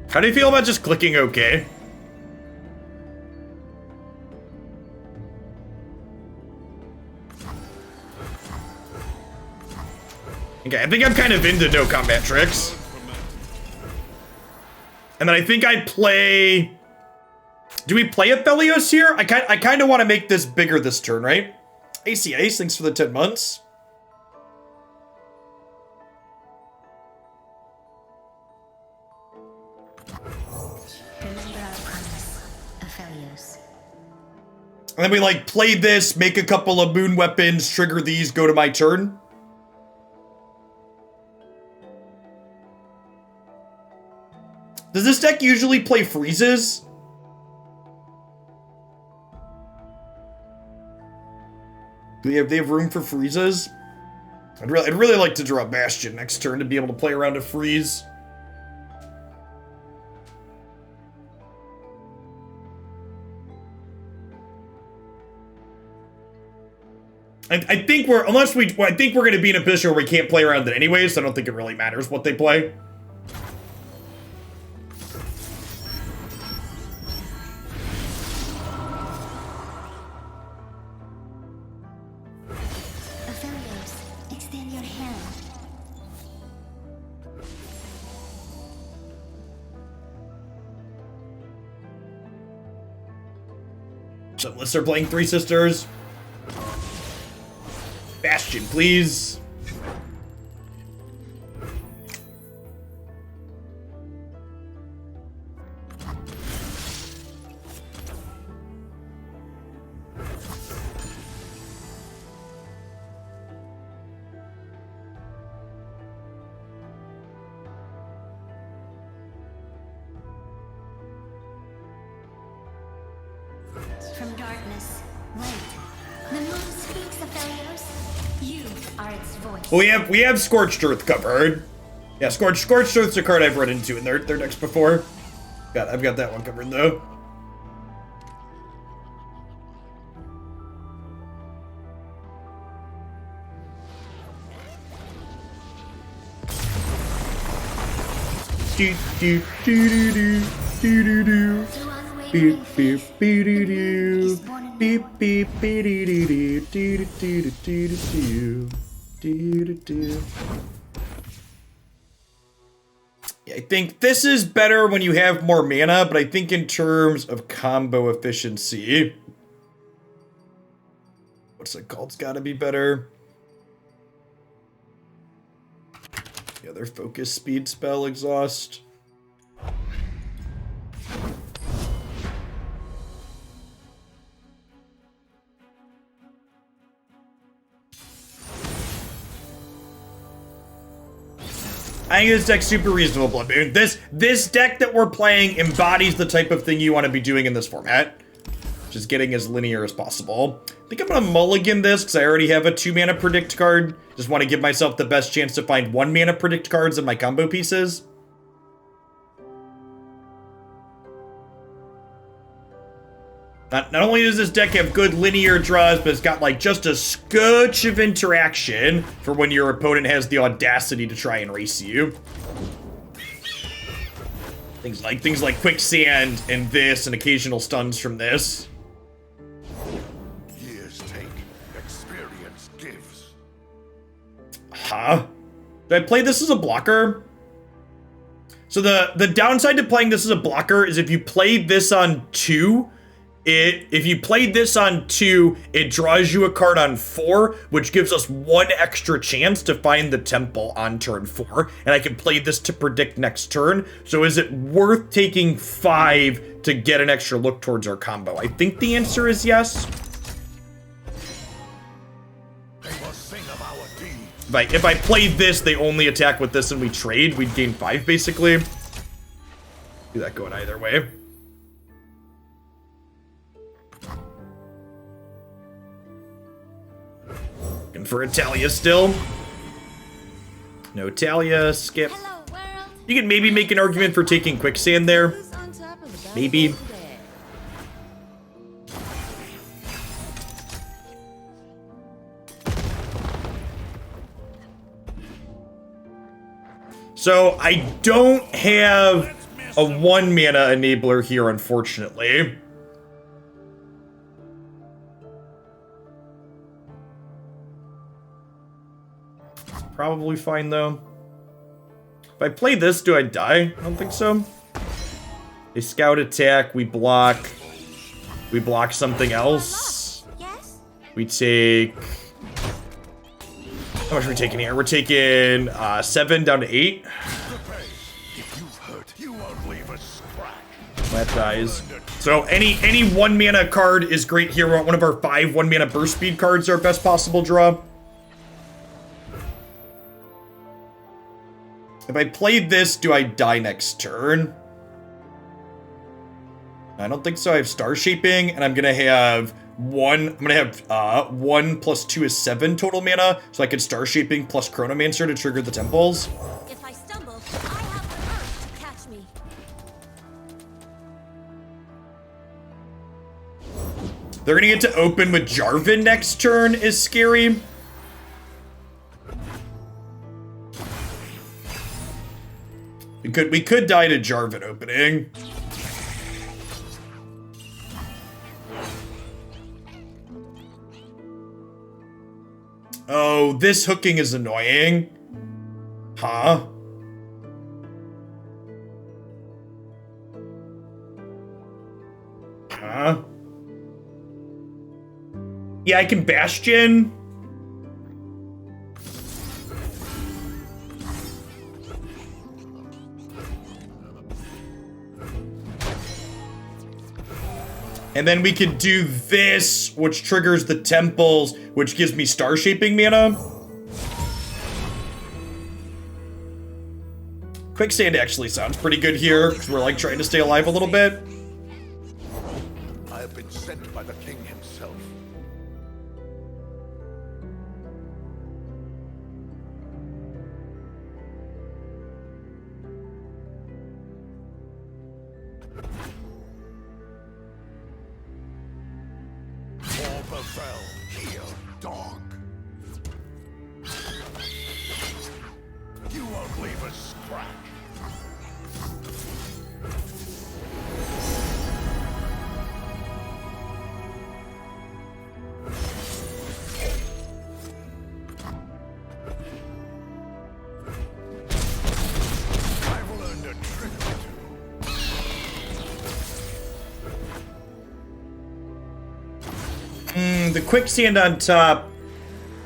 How do you feel about just clicking OK? Okay, I think I'm kind of into no combat tricks. And then I think I play... Do we play Aphelios here? I kind of want to make this bigger this turn, right? AC Ace, thanks for the 10 months. Remember our promise, Aphelios. And then we like play this, make a couple of moon weapons, trigger these, go to my turn. Does this deck usually play freezes? Do they have room for freezes? I'd really like to draw Bastion next turn to be able to play around a freeze. I think we're going to be in a position where we can't play around it anyways, so I don't think it really matters what they play. So unless they're playing Three Sisters. Bastion, please. From darkness, light. The moon speaks, Aphelios. You are its voice. Well, we have Scorched Earth covered. Yeah, Scorched Earth's a card I've run into in their decks before. I've got that one covered though. Do do do do do do do. Through unwavering Beep beep faith, beep the doo moon is doo. born anew. Beep beep beep doo doo doo doo doo doo doo doo doo doo. Yeah, I think this is better when you have more mana, but I think in terms of combo efficiency, what's it called? It's got to be better. Yeah, their focus, speed, spell, exhaust. I think this deck's super reasonable, Blood Moon. This deck that we're playing embodies the type of thing you want to be doing in this format. Just getting as linear as possible. I think I'm gonna mulligan this because I already have a 2-mana predict card. Just want to give myself the best chance to find 1-mana predict cards in my combo pieces. Not only does this deck have good linear draws, but it's got like just a scotch of interaction for when your opponent has the audacity to try and race you. Things like quicksand and this, and occasional stuns from this. Years take, experience gives. Huh? Did I play this as a blocker? So the downside to playing this as a blocker is if you played this on 2, if you played this on 2, it draws you a card on 4, which gives us 1 extra chance to find the temple on turn 4, and I can play this to predict next turn. So is it worth taking 5 to get an extra look towards our combo? I think the answer is yes. They must sing of our deeds. If I played this, they only attack with this and we trade, we'd gain 5 basically. See that going either way. Looking for a Taliyah still. No Taliyah, skip. Hello, world. You could maybe make an argument for taking quicksand there. Who's on top of the Maybe. battlefield today? So I don't have a 1-mana enabler here, unfortunately. Probably fine though. If I play this, do I die? I don't think so. A scout attack, we block. We block something else. Yes? We take... How much are we taking here? We're taking 7 down to 8. If you've hurt, you won't leave a scratch. That dies. So any 1-mana card is great here. We want one of our 5 1-mana burst speed cards, our best possible draw. If I played this, do I die next turn? I don't think so. I have Star Shaping, and I'm gonna have 1. I'm gonna have 1 plus 2 is 7 total mana, so I could Star Shaping plus Chronomancer to trigger the temples. If I stumble, I have the earth to catch me. They're gonna get to open with Jarvan next turn is scary. We could die to Jarvan opening. Oh, this hooking is annoying. Huh? Huh? Yeah, I can Bastion. And then we could do this, which triggers the temples, which gives me star shaping mana. Quicksand actually sounds pretty good here, because we're like trying to stay alive a little bit. I have been sent by the king himself. For Befell, here, dog. You won't leave a scratch. I've learned a trick or two. The quicksand on top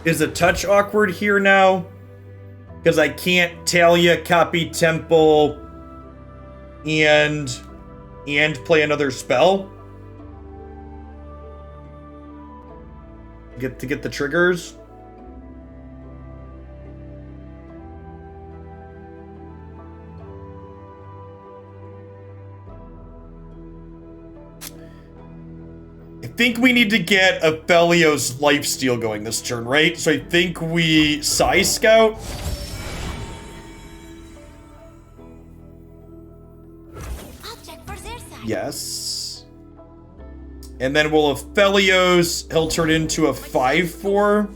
is a touch awkward here now, because I can't Taliyah, copy temple, and play another spell. Get the triggers. I think we need to get Aphelios lifesteal going this turn, right? So I think we Size Scout. Object for their side. Yes. And then we'll Aphelios. He'll turn into a 5/4.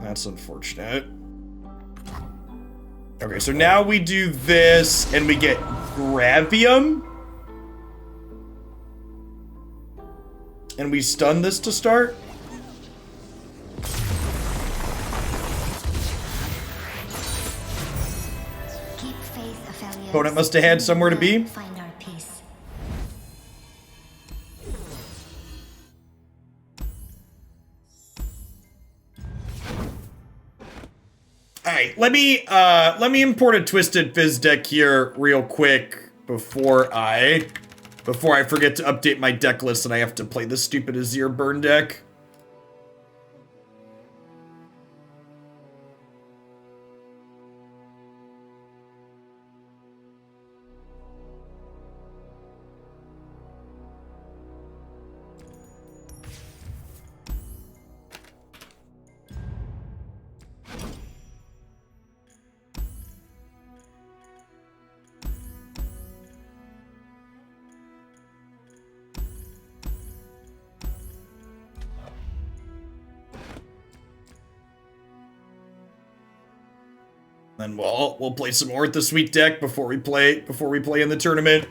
That's unfortunate. Okay, so now we do this, and we get Gravium. And we stun this to start. Keep faith, Aphelios. Opponent must have had somewhere to be. Find our peace. Alright, let me import a Twisted Fizz deck here real quick before I forget to update my deck list and I have to play this stupid Azir burn deck. Then we'll play some more with the sweet deck before we play in the tournament.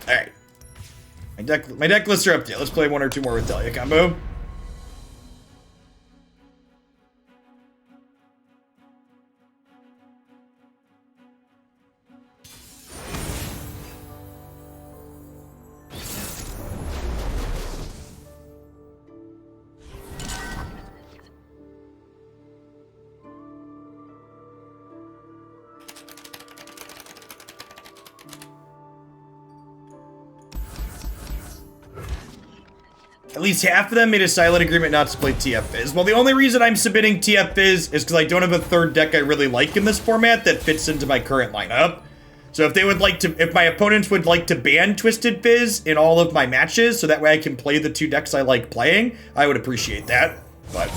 All right, my deck lists are up there. Let's play one or two more with Taliyah combo. At least half of them made a silent agreement not to play TF Fizz. Well, the only reason I'm submitting TF Fizz is because I don't have a third deck I really like in this format that fits into my current lineup. So if my opponents would like to ban Twisted Fizz in all of my matches, so that way I can play the two decks I like playing, I would appreciate that. But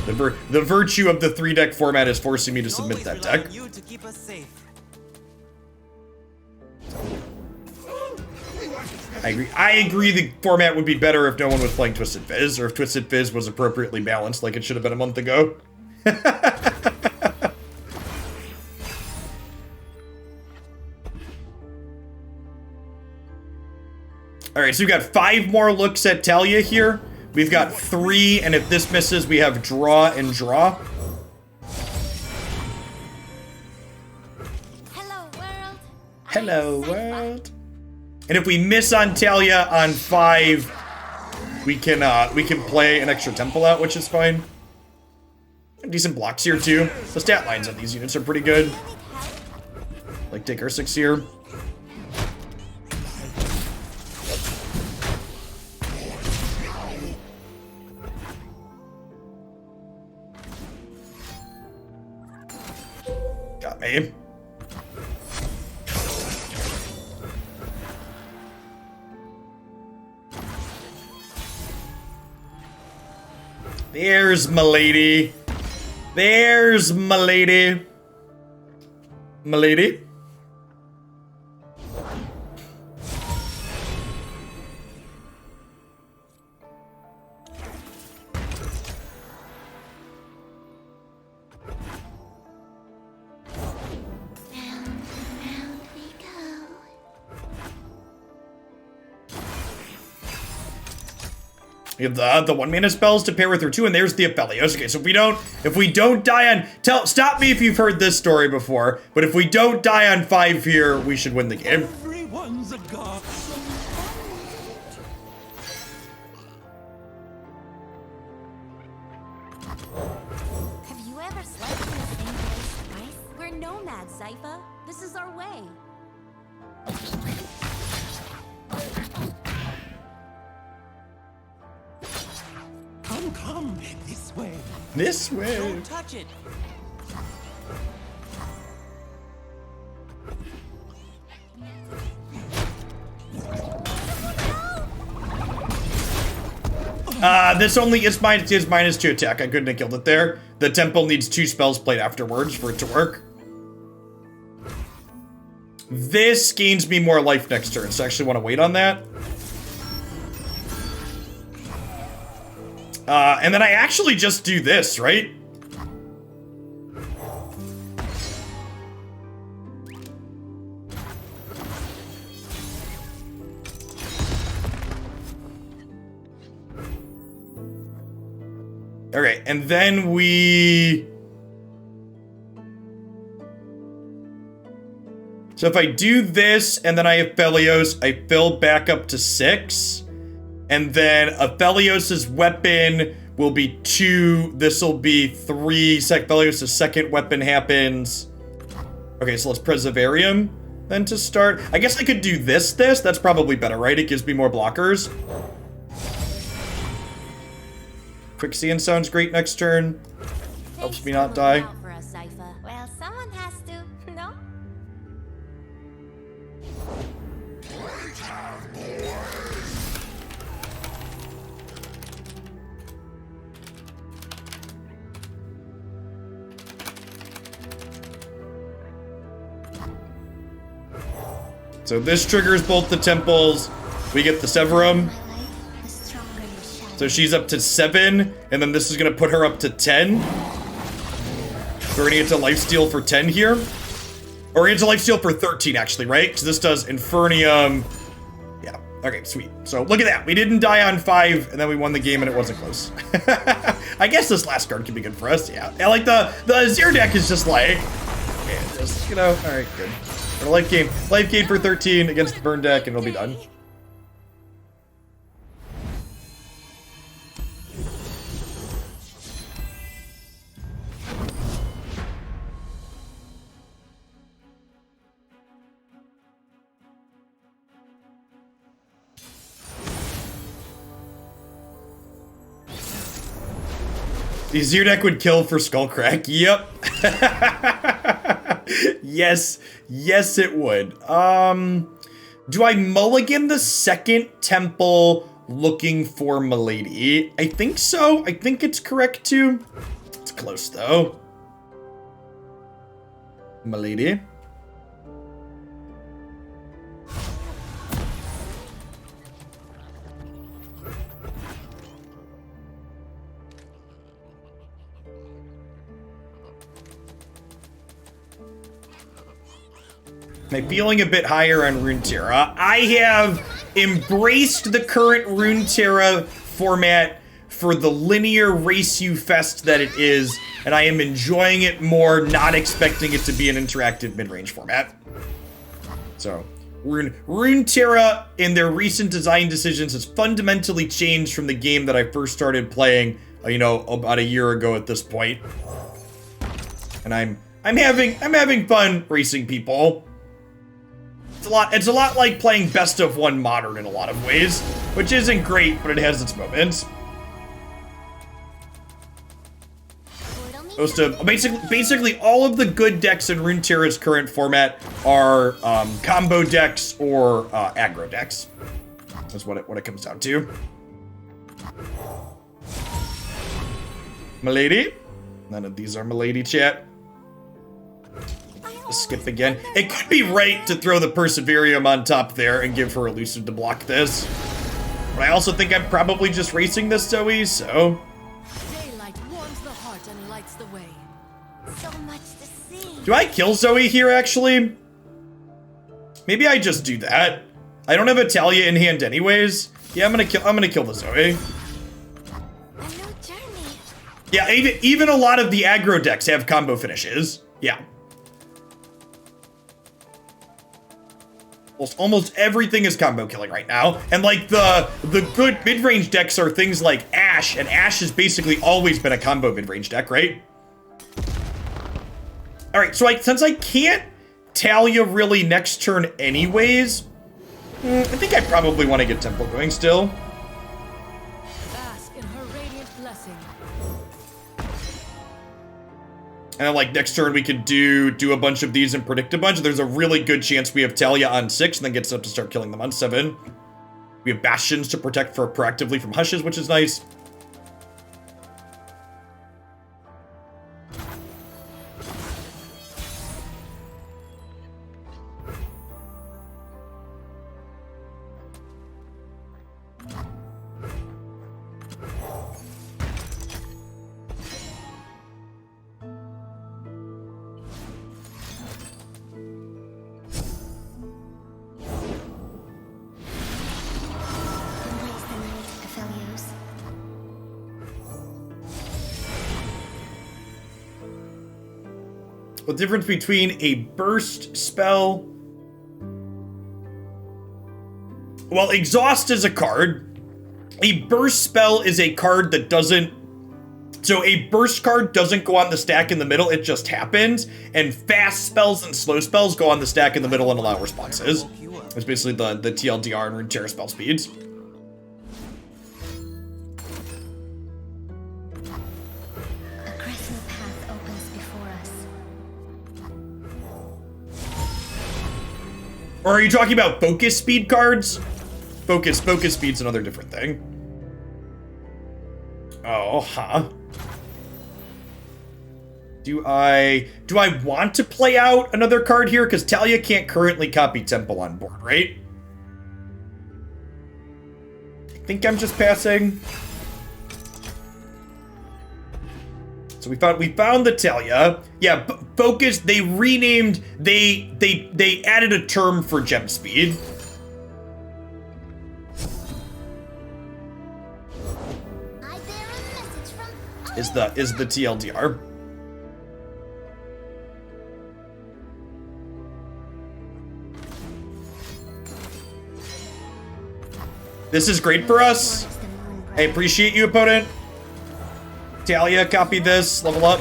the virtue of the 3-deck format is forcing me to submit that deck. You to keep us safe. I agree the format would be better if no one was playing Twisted Fizz, or if Twisted Fizz was appropriately balanced like it should have been a month ago. Alright, so we've got 5 more looks at Taliyah here We've got 3, and if this misses, we have draw and draw. Hello, world. Hello, world. And if we miss on Taliyah on 5, we can play an extra temple out, which is fine. Decent blocks here too. The stat lines on these units are pretty good. Like take our 6 here. Got me. There's my lady. There's my lady. My lady. Round we go. We have the 1-mana spells to pair with her 2, and there's the Aphelios. Okay, so if we don't die on, stop me if you've heard this story before, but if we don't die on 5 here, we should win the game. Everyone's a god. Have you ever slept in the same place twice? We're nomads, Zypha. This is our way. Come, this way. This way. Don't touch it. This only is -2 attack. I couldn't have killed it there. The temple needs 2 spells played afterwards for it to work. This gains me more life next turn, so I actually want to wait on that. And then I actually just do this, right? Okay, and then we... So if I do this, and then I have Aphelios, I fill back up to 6. And then Aphelios' weapon will be 2. This will be 3. Aphelios' second weapon happens. Okay, so let's Preservarium then to start. I guess I could do this. That's probably better, right? It gives me more blockers. Quicksand sounds great next turn. Helps me not die. Out for us, Zypha. Well, someone has to, no? So this triggers both the temples. We get the Severum. My light, the stronger your shadow. So she's up to 7, and then this is gonna put her up to 10. So we're gonna get to lifesteal for 10 here. Or we're gonna get to lifesteal for 13, actually, right? Because this does Infernium. Yeah, okay, sweet. So look at that. We didn't die on 5, and then we won the game, and it wasn't close. I guess this last card can be good for us, yeah. Yeah, like the Azir deck is just like, yeah, just, you know, alright, good. Got a life gain for 13 against the burn deck, and it'll be done. The Azir deck would kill for Skullcrack. Yep. Yes. Yes, it would. Do I mulligan the second temple looking for Milady? I think so. I think it's correct too. It's close though. Milady. Am I feeling a bit higher on Runeterra? I have embraced the current Runeterra format for the linear race you fest that it is, and I am enjoying it more, not expecting it to be an interactive mid-range format. So, Runeterra, in their recent design decisions, has fundamentally changed from the game that I first started playing, you know, about a year ago at this point. And I'm having fun racing people. It's a lot like playing Best of 1 Modern in a lot of ways, which isn't great, but it has its moments. Most of basically all of the good decks in Runeterra's current format are combo decks or aggro decks. That's what it comes down to. Milady? None of these are Milady, chat. Skip again. It could be right to throw the Perseverium on top there and give her Elusive to block this. But I also think I'm probably just racing this Zoe, so... Daylight warms the heart and lights the way. So much to see. Do I kill Zoe here, actually? Maybe I just do that. I don't have a Taliyah in hand anyways. Yeah, I'm gonna kill the Zoe. A new journey. Yeah, even a lot of the aggro decks have combo finishes. Yeah. Almost everything is combo killing right now. And like the good mid-range decks are things like Ashe, and Ashe has basically always been a combo mid-range deck, right? Alright, so since I can't Taliyah really next turn anyways, I think I probably want to get Temple going still. Bask in her radiant blessing. And then, like, next turn we could do a bunch of these and predict a bunch. There's a really good chance we have Taliyah on 6 and then gets up to start killing them on 7. We have Bastions to protect proactively from Hushes, which is nice. Embrace the night, Aphelios. The difference between a burst spell... Well, Exhaust is a card. A burst spell is a card that doesn't... So a burst card doesn't go on the stack in the middle, it just happens. And fast spells and slow spells go on the stack in the middle and allow responses. It's basically the TLDR and Runeterra spell speeds. A crescent path opens before us. Or are you talking about focus speed cards? Focus speed's another different thing. Oh, huh. Do I want to play out another card here? Because Taliyah can't currently copy Temple on board, right? I think I'm just passing. So we found the Taliyah. Yeah, focus. They renamed. They added a term for gem speed. I bear a message from Is the TLDR. This is great for us. towards the moon I appreciate you, opponent. Taliyah, copy this. Level up.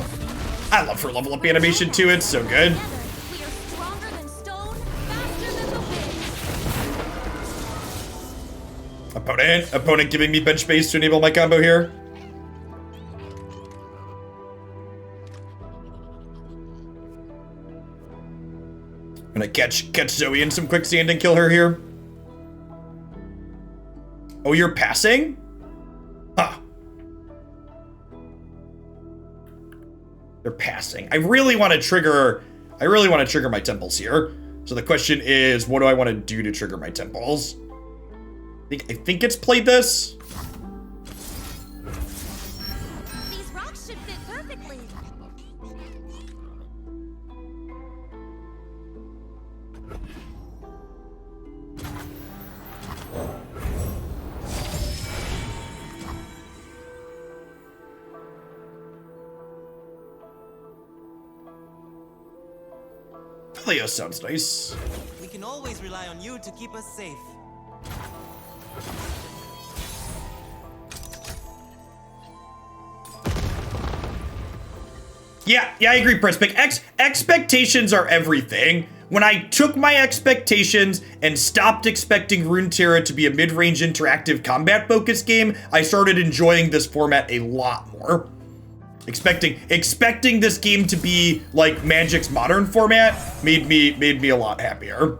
I love her level up animation too. It's so good. Together, we are stronger than stone, faster than the wind. Opponent giving me bench space to enable my combo here. I'm gonna catch Zoe in some quicksand and kill her here. Oh, you're passing? Huh. They're passing. I really want to trigger my temples here. So the question is, what do I want to do to trigger my temples? I think it's play this. These rocks should fit perfectly. Aphelios sounds nice. We can always rely on you to keep us safe. Yeah, I agree, Prispic. Expectations are everything. When I took my expectations and stopped expecting Runeterra to be a mid-range interactive combat-focused game, I started enjoying this format a lot more. Expecting this game to be like Magic's modern format made me a lot happier.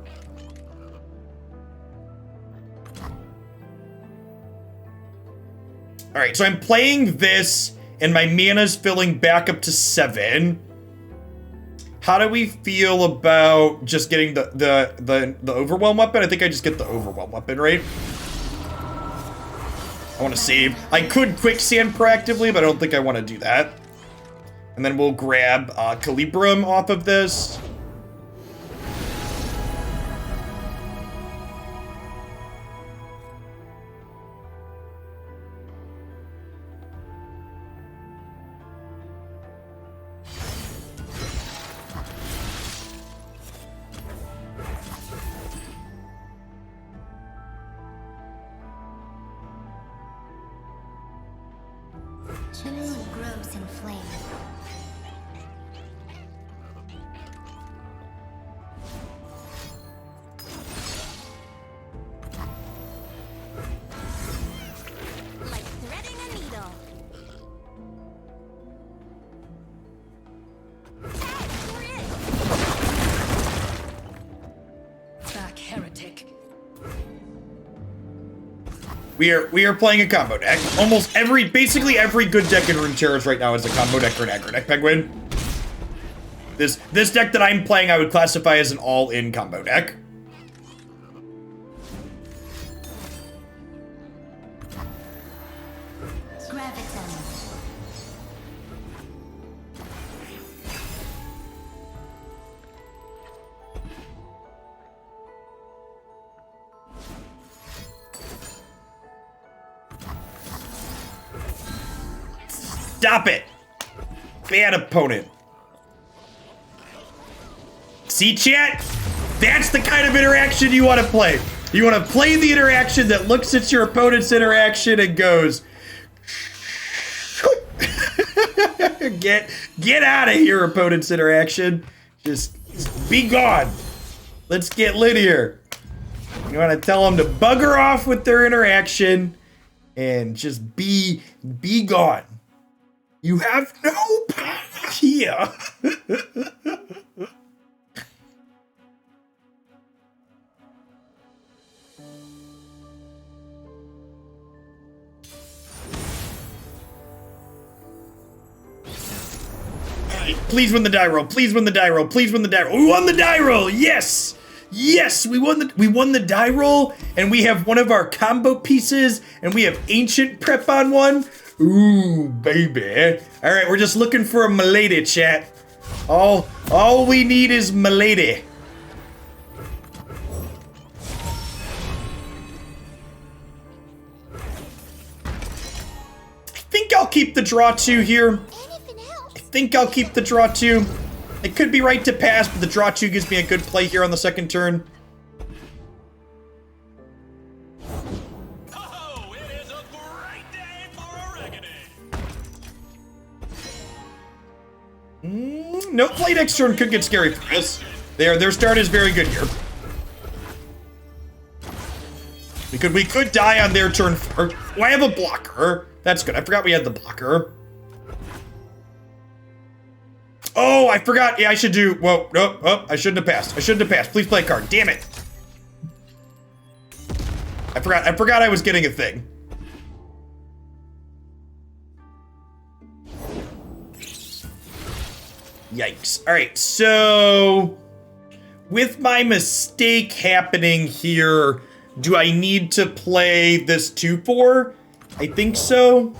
All right, so I'm playing this, and my mana's filling back up to 7. How do we feel about just getting the overwhelm weapon? I think I just get the overwhelm weapon, right? I want to save. I could quicksand proactively, but I don't think I want to do that. And then we'll grab Calibrum off of this. The moon grows in flame. Like threading a needle. Hey, who is? Back, heretic. We are playing a combo deck. Basically every good deck in Runeterra right now is a combo deck or an aggro deck, Penguin. This deck that I'm playing, I would classify as an all-in combo deck. Graviton. Stop it! Bad opponent. See, chat? That's the kind of interaction you want to play. You want to play the interaction that looks at your opponent's interaction and goes, get out of here, opponent's interaction. Just be gone. Let's get lit here. You want to tell them to bugger off with their interaction and just be gone. You have no power here. Please win the die roll. Please win the die roll. Please win the die roll. We won the die roll. Yes. Yes, we won the die roll, and we have one of our combo pieces, and we have ancient prep on one. Ooh, baby. All right, we're just looking for a milady, chat. All we need is milady. I think I'll keep the draw 2 here. Anything else? I think I'll keep the draw 2. It could be right to pass, but the draw 2 gives me a good play here on the second turn. Oh, it is a great day for a reckoning. No play next turn could get scary for us. Their start is very good here. We could die on their turn 4. Oh, I have a blocker. That's good. I forgot we had the blocker. Oh, I forgot. Yeah, I should do. Whoa, no, oh, I shouldn't have passed. I shouldn't have passed. Please play a card. Damn it. I forgot I was getting a thing. Yikes. All right, so with my mistake happening here, do I need to play this 2/4? I think so.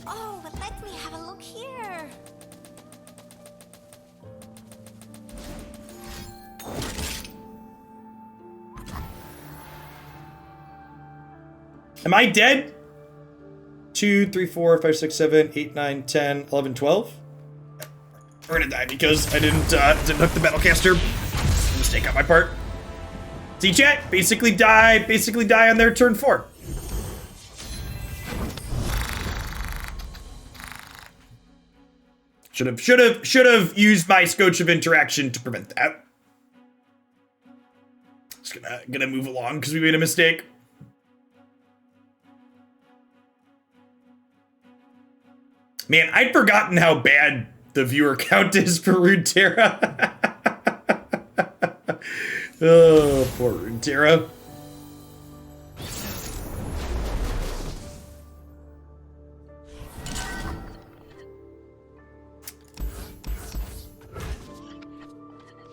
Oh, but let me have a look here. Am I dead? 2, 3, 4, 5, 6, 7, 8, 9, 10, 11, 12. We're gonna die because I didn't hook the Battlecaster. Mistake on my part. See, chat? Basically die on their turn 4. Should have used my Scotch of Interaction to prevent that. Just gonna move along because we made a mistake. Man, I'd forgotten how bad the viewer count is for Runeterra. Oh, poor Runeterra.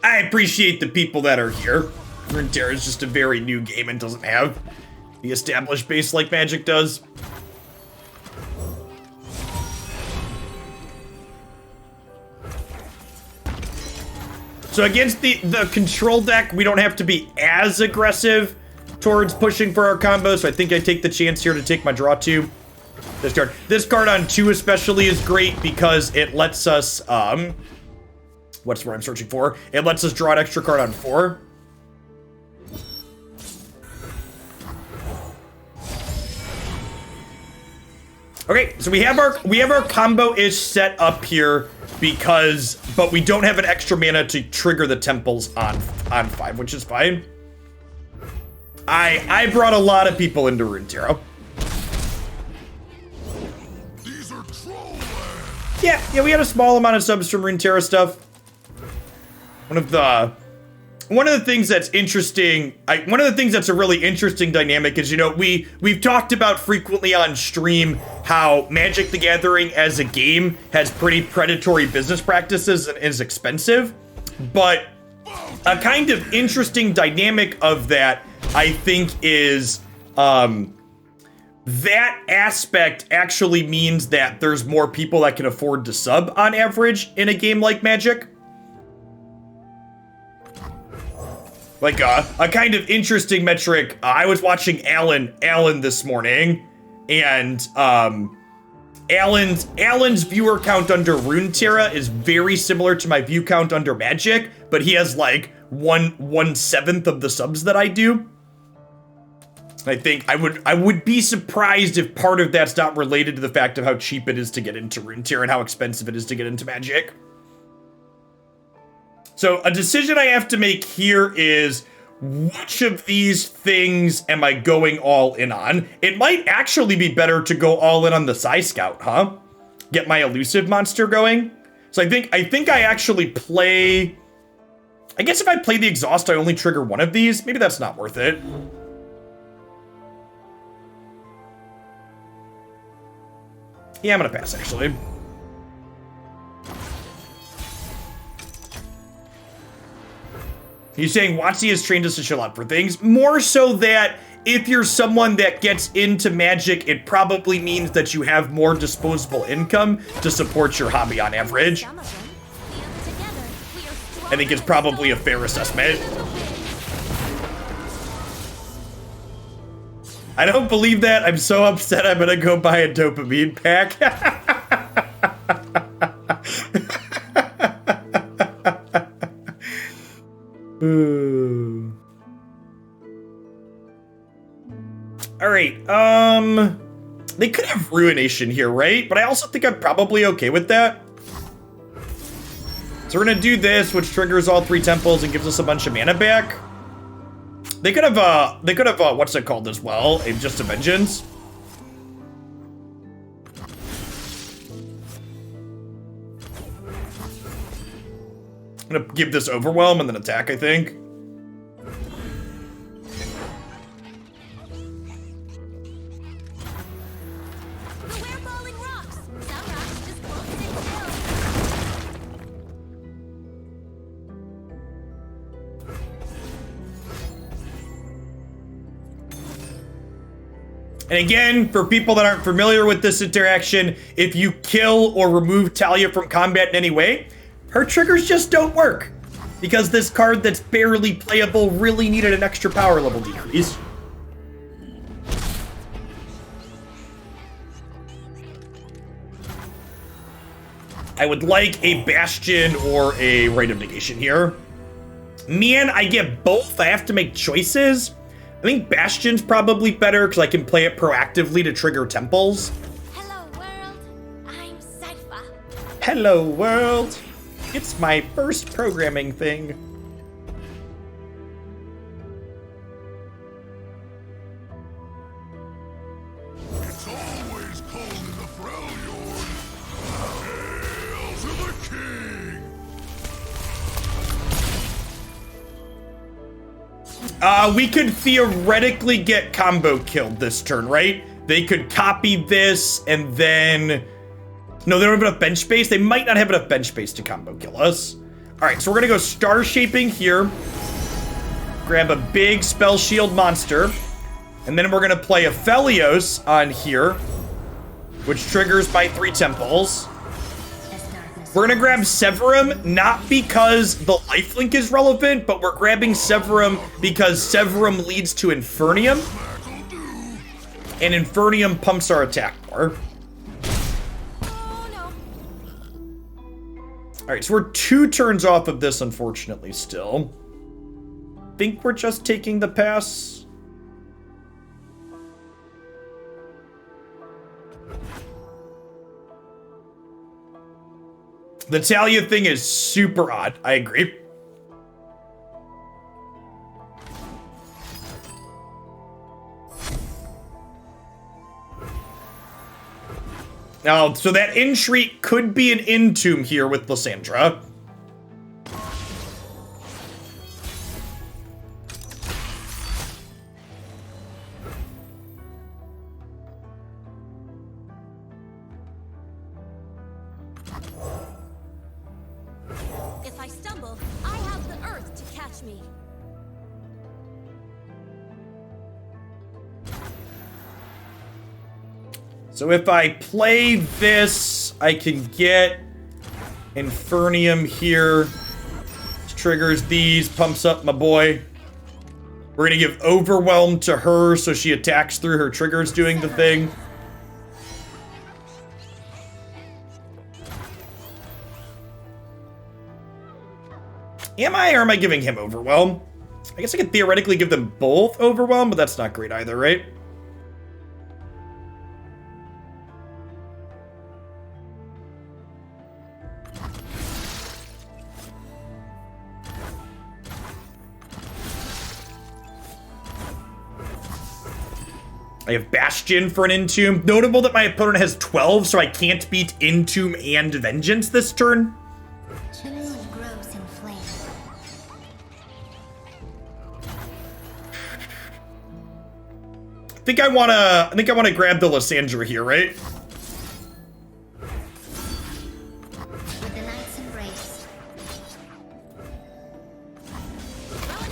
I appreciate the people that are here. Runeterra is just a very new game and doesn't have the established base like Magic does. So against the control deck, we don't have to be as aggressive towards pushing for our combos. So I think I take the chance here to take my draw 2. This card. This card on 2 especially is great because it lets us, what's what I'm searching for? It lets us draw an extra card on 4. Okay, so we have our combo-ish set up here but we don't have an extra mana to trigger the temples on 5, which is fine. I brought a lot of people into Runeterra. These are trolls. Yeah, we had a small amount of subs from Runeterra stuff. One of the things that's interesting, one of the things that's a really interesting dynamic is, you know, we've talked about frequently on stream how Magic the Gathering as a game has pretty predatory business practices and is expensive, but a kind of interesting dynamic of that, I think, is that aspect actually means that there's more people that can afford to sub on average in a game like Magic. Like a kind of interesting metric. I was watching Alan this morning, and Alan's viewer count under Runeterra is very similar to my view count under Magic, but he has like 1/7 of the subs that I do. I think I would be surprised if part of that's not related to the fact of how cheap it is to get into Runeterra and how expensive it is to get into Magic. So a decision I have to make here is, which of these things am I going all in on? It might actually be better to go all in on the Psy Scout, huh? Get my elusive monster going. So I think I actually play... I guess if I play the exhaust, I only trigger one of these. Maybe that's not worth it. Yeah, I'm gonna pass, actually. He's saying WotC has trained us to chill out for things. More so that if you're someone that gets into Magic, it probably means that you have more disposable income to support your hobby on average. I think it's probably a fair assessment. I don't believe that. I'm so upset I'm gonna go buy a dopamine pack. Ooh. All right. They could have Ruination here, right? But I also think I'm probably okay with that. So we're gonna do this, which triggers all 3 temples and gives us a bunch of mana back. They could have what's it called as well? Just a Vengeance. I'm gonna give this Overwhelm and then attack, I think. And again, for people that aren't familiar with this interaction, if you kill or remove Taliyah from combat in any way, her triggers just don't work. Because this card that's barely playable really needed an extra power level decrease. I would like a Bastion or a Rite of Negation here. Man, I get both. I have to make choices. I think Bastion's probably better because I can play it proactively to trigger temples. Hello, world. I'm Sypha. Hello, world. It's my first programming thing. It's always cold in the Freljord. Hail to the king! We could theoretically get combo killed this turn, right? They could copy this and then... No, they don't have enough bench space. They might not have enough bench space to combo kill us. All right, so we're gonna go Star Shaping here. Grab a big Spell Shield monster. And then we're gonna play Aphelios on here, which triggers my 3 temples. We're gonna grab Severum, not because the lifelink is relevant, but we're grabbing Severum because Severum leads to Infernium. And Infernium pumps our attack more. Oh no. Alright, so we're 2 turns off of this, unfortunately, still. Think we're just taking the pass. The Taliyah thing is super odd. I agree. Now, so that Entreat could be an Entomb here with Lysandra. If I stumble, I have the earth to catch me. So if I play this, I can get Infernium here. This triggers these, pumps up my boy. We're gonna give Overwhelm to her so she attacks through her triggers doing the thing. Am I, or am I giving him Overwhelm? I guess I could theoretically give them both Overwhelm, but that's not great either, right? I have Bastion for an Entomb. Notable that my opponent has 12, so I can't beat Entomb and Vengeance this turn. The moon grows in flame. I think I wanna grab the Lysandra here, right? With the Knight's Embrace.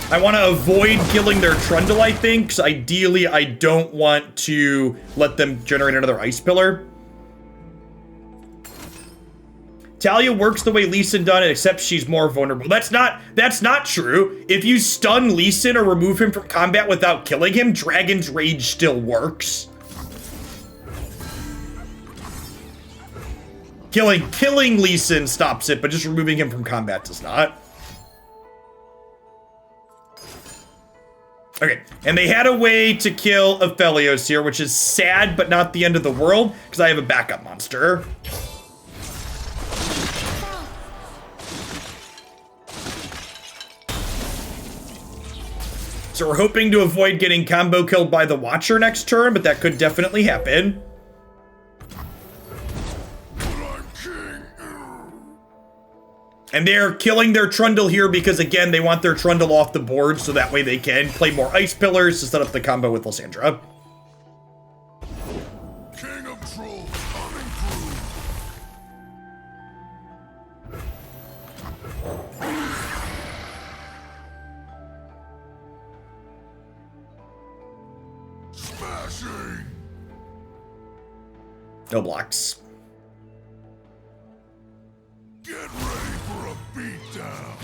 I want to avoid killing their Trundle, I think, because ideally I don't want to let them generate another Ice Pillar. Taliyah works the way Lee Sin done it, except she's more vulnerable. That's not true. If you stun Lee Sin or remove him from combat without killing him, Dragon's Rage still works. Killing Lee Sin stops it, but just removing him from combat does not. Okay, and they had a way to kill Aphelios here, which is sad, but not the end of the world, because I have a backup monster. So we're hoping to avoid getting combo killed by the Watcher next turn, but that could definitely happen. And they're killing their Trundle here because, again, they want their Trundle off the board so that way they can play more Ice Pillars to set up the combo with Lysandra. King of Trolls coming through. Smashing. No blocks. Get ready for a beatdown.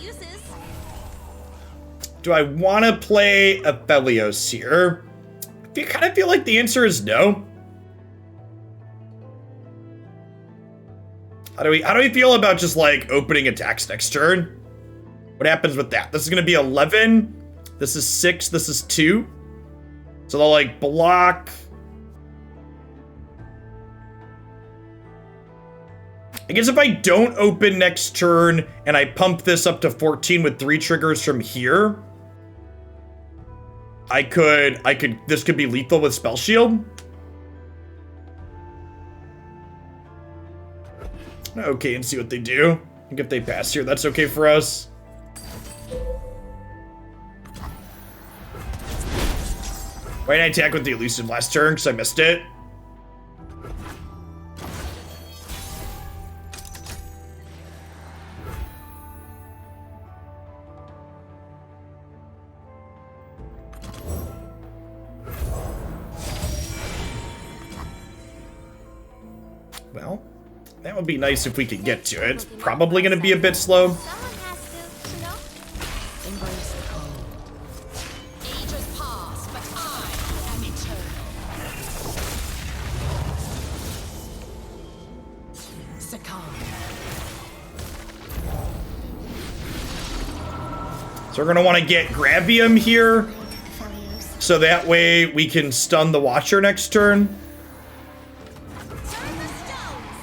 uses. Do I want to play Aphelios here? I kind of feel like the answer is no. How do we feel about just like opening attacks next turn? What happens with that? This is gonna be 11. This is 6. This is 2. So they'll like block. I guess if I don't open next turn and I pump this up to 14 with 3 triggers from here, this could be lethal with Spell Shield. Okay, and see what they do. I think if they pass here, that's okay for us. Why didn't I attack with the elusive last turn? Because I missed it. Well, that would be nice if we could get to it. It's probably going to be a bit slow. Someone has to, you know? Embrace the cold. Ages pass, but I am eternal. Succumb. So we're going to want to get Gravium here, Aphelios. so that way we can stun the Watcher next turn. Turn the stones!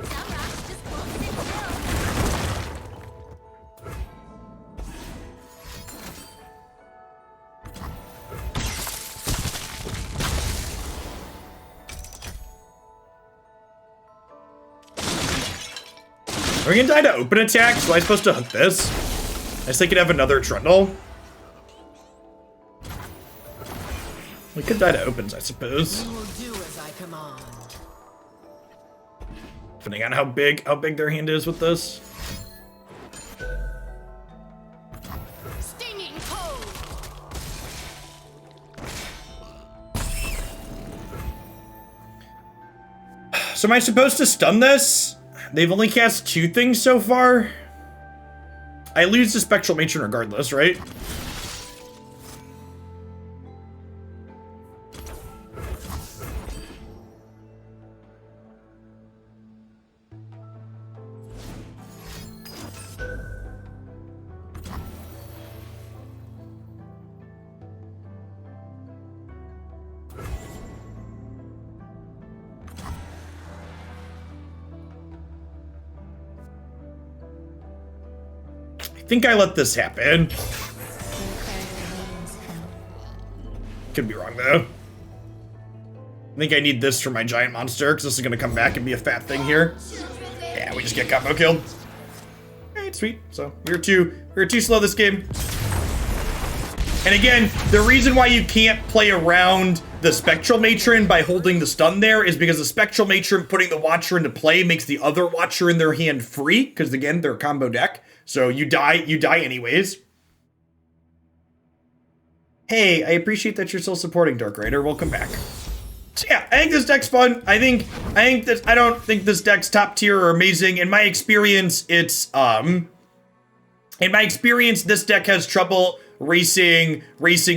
Some rocks just won't sit still. Are we going to die to open attacks? Am I supposed to hook this? I guess they could have another Trundle. We could die to opens, I suppose. You will do as I command. Depending on how big their hand is with this. Stinging cold. So am I supposed to stun this? They've only cast 2 things so far. I lose the Spectral Matron regardless, right? I think I let this happen. Could be wrong though. I think I need this for my giant monster, because this is going to come back and be a fat thing here. Yeah, we just get combo killed. Alright, sweet. So, we were too slow this game. And again, the reason why you can't play around the Spectral Matron by holding the stun there is because the Spectral Matron putting the Watcher into play makes the other Watcher in their hand free, because again, they're a combo deck. So you die anyways. Hey, I appreciate that you're still supporting Dark Rider. Welcome back. So yeah, I think this deck's fun. I don't think this deck's top tier or amazing. In my experience, this deck has trouble racing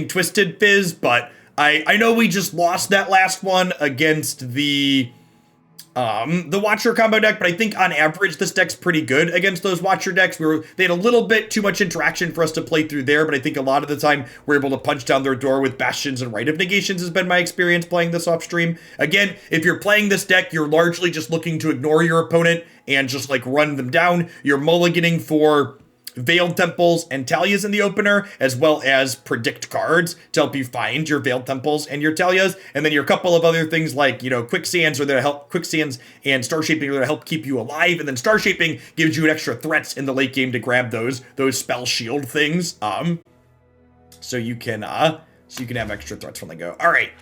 Twisted Fizz, but I know we just lost that last one against the Watcher combo deck, but I think on average this deck's pretty good against those Watcher decks. They had a little bit too much interaction for us to play through there, but I think a lot of the time we're able to punch down their door with Bastions and Rite of Negations has been my experience playing this off stream. Again, if you're playing this deck, you're largely just looking to ignore your opponent and just like run them down. You're mulliganing for Veiled Temples and Taliyahs in the opener, as well as predict cards to help you find your Veiled Temples and your Taliyahs, and then your couple of other things like, you know, Quicksands are there to help, Quicksands and Star Shaping are there to help keep you alive, and then Star Shaping gives you an extra threats in the late game to grab those spell shield things, so you can have extra threats when they go. All right,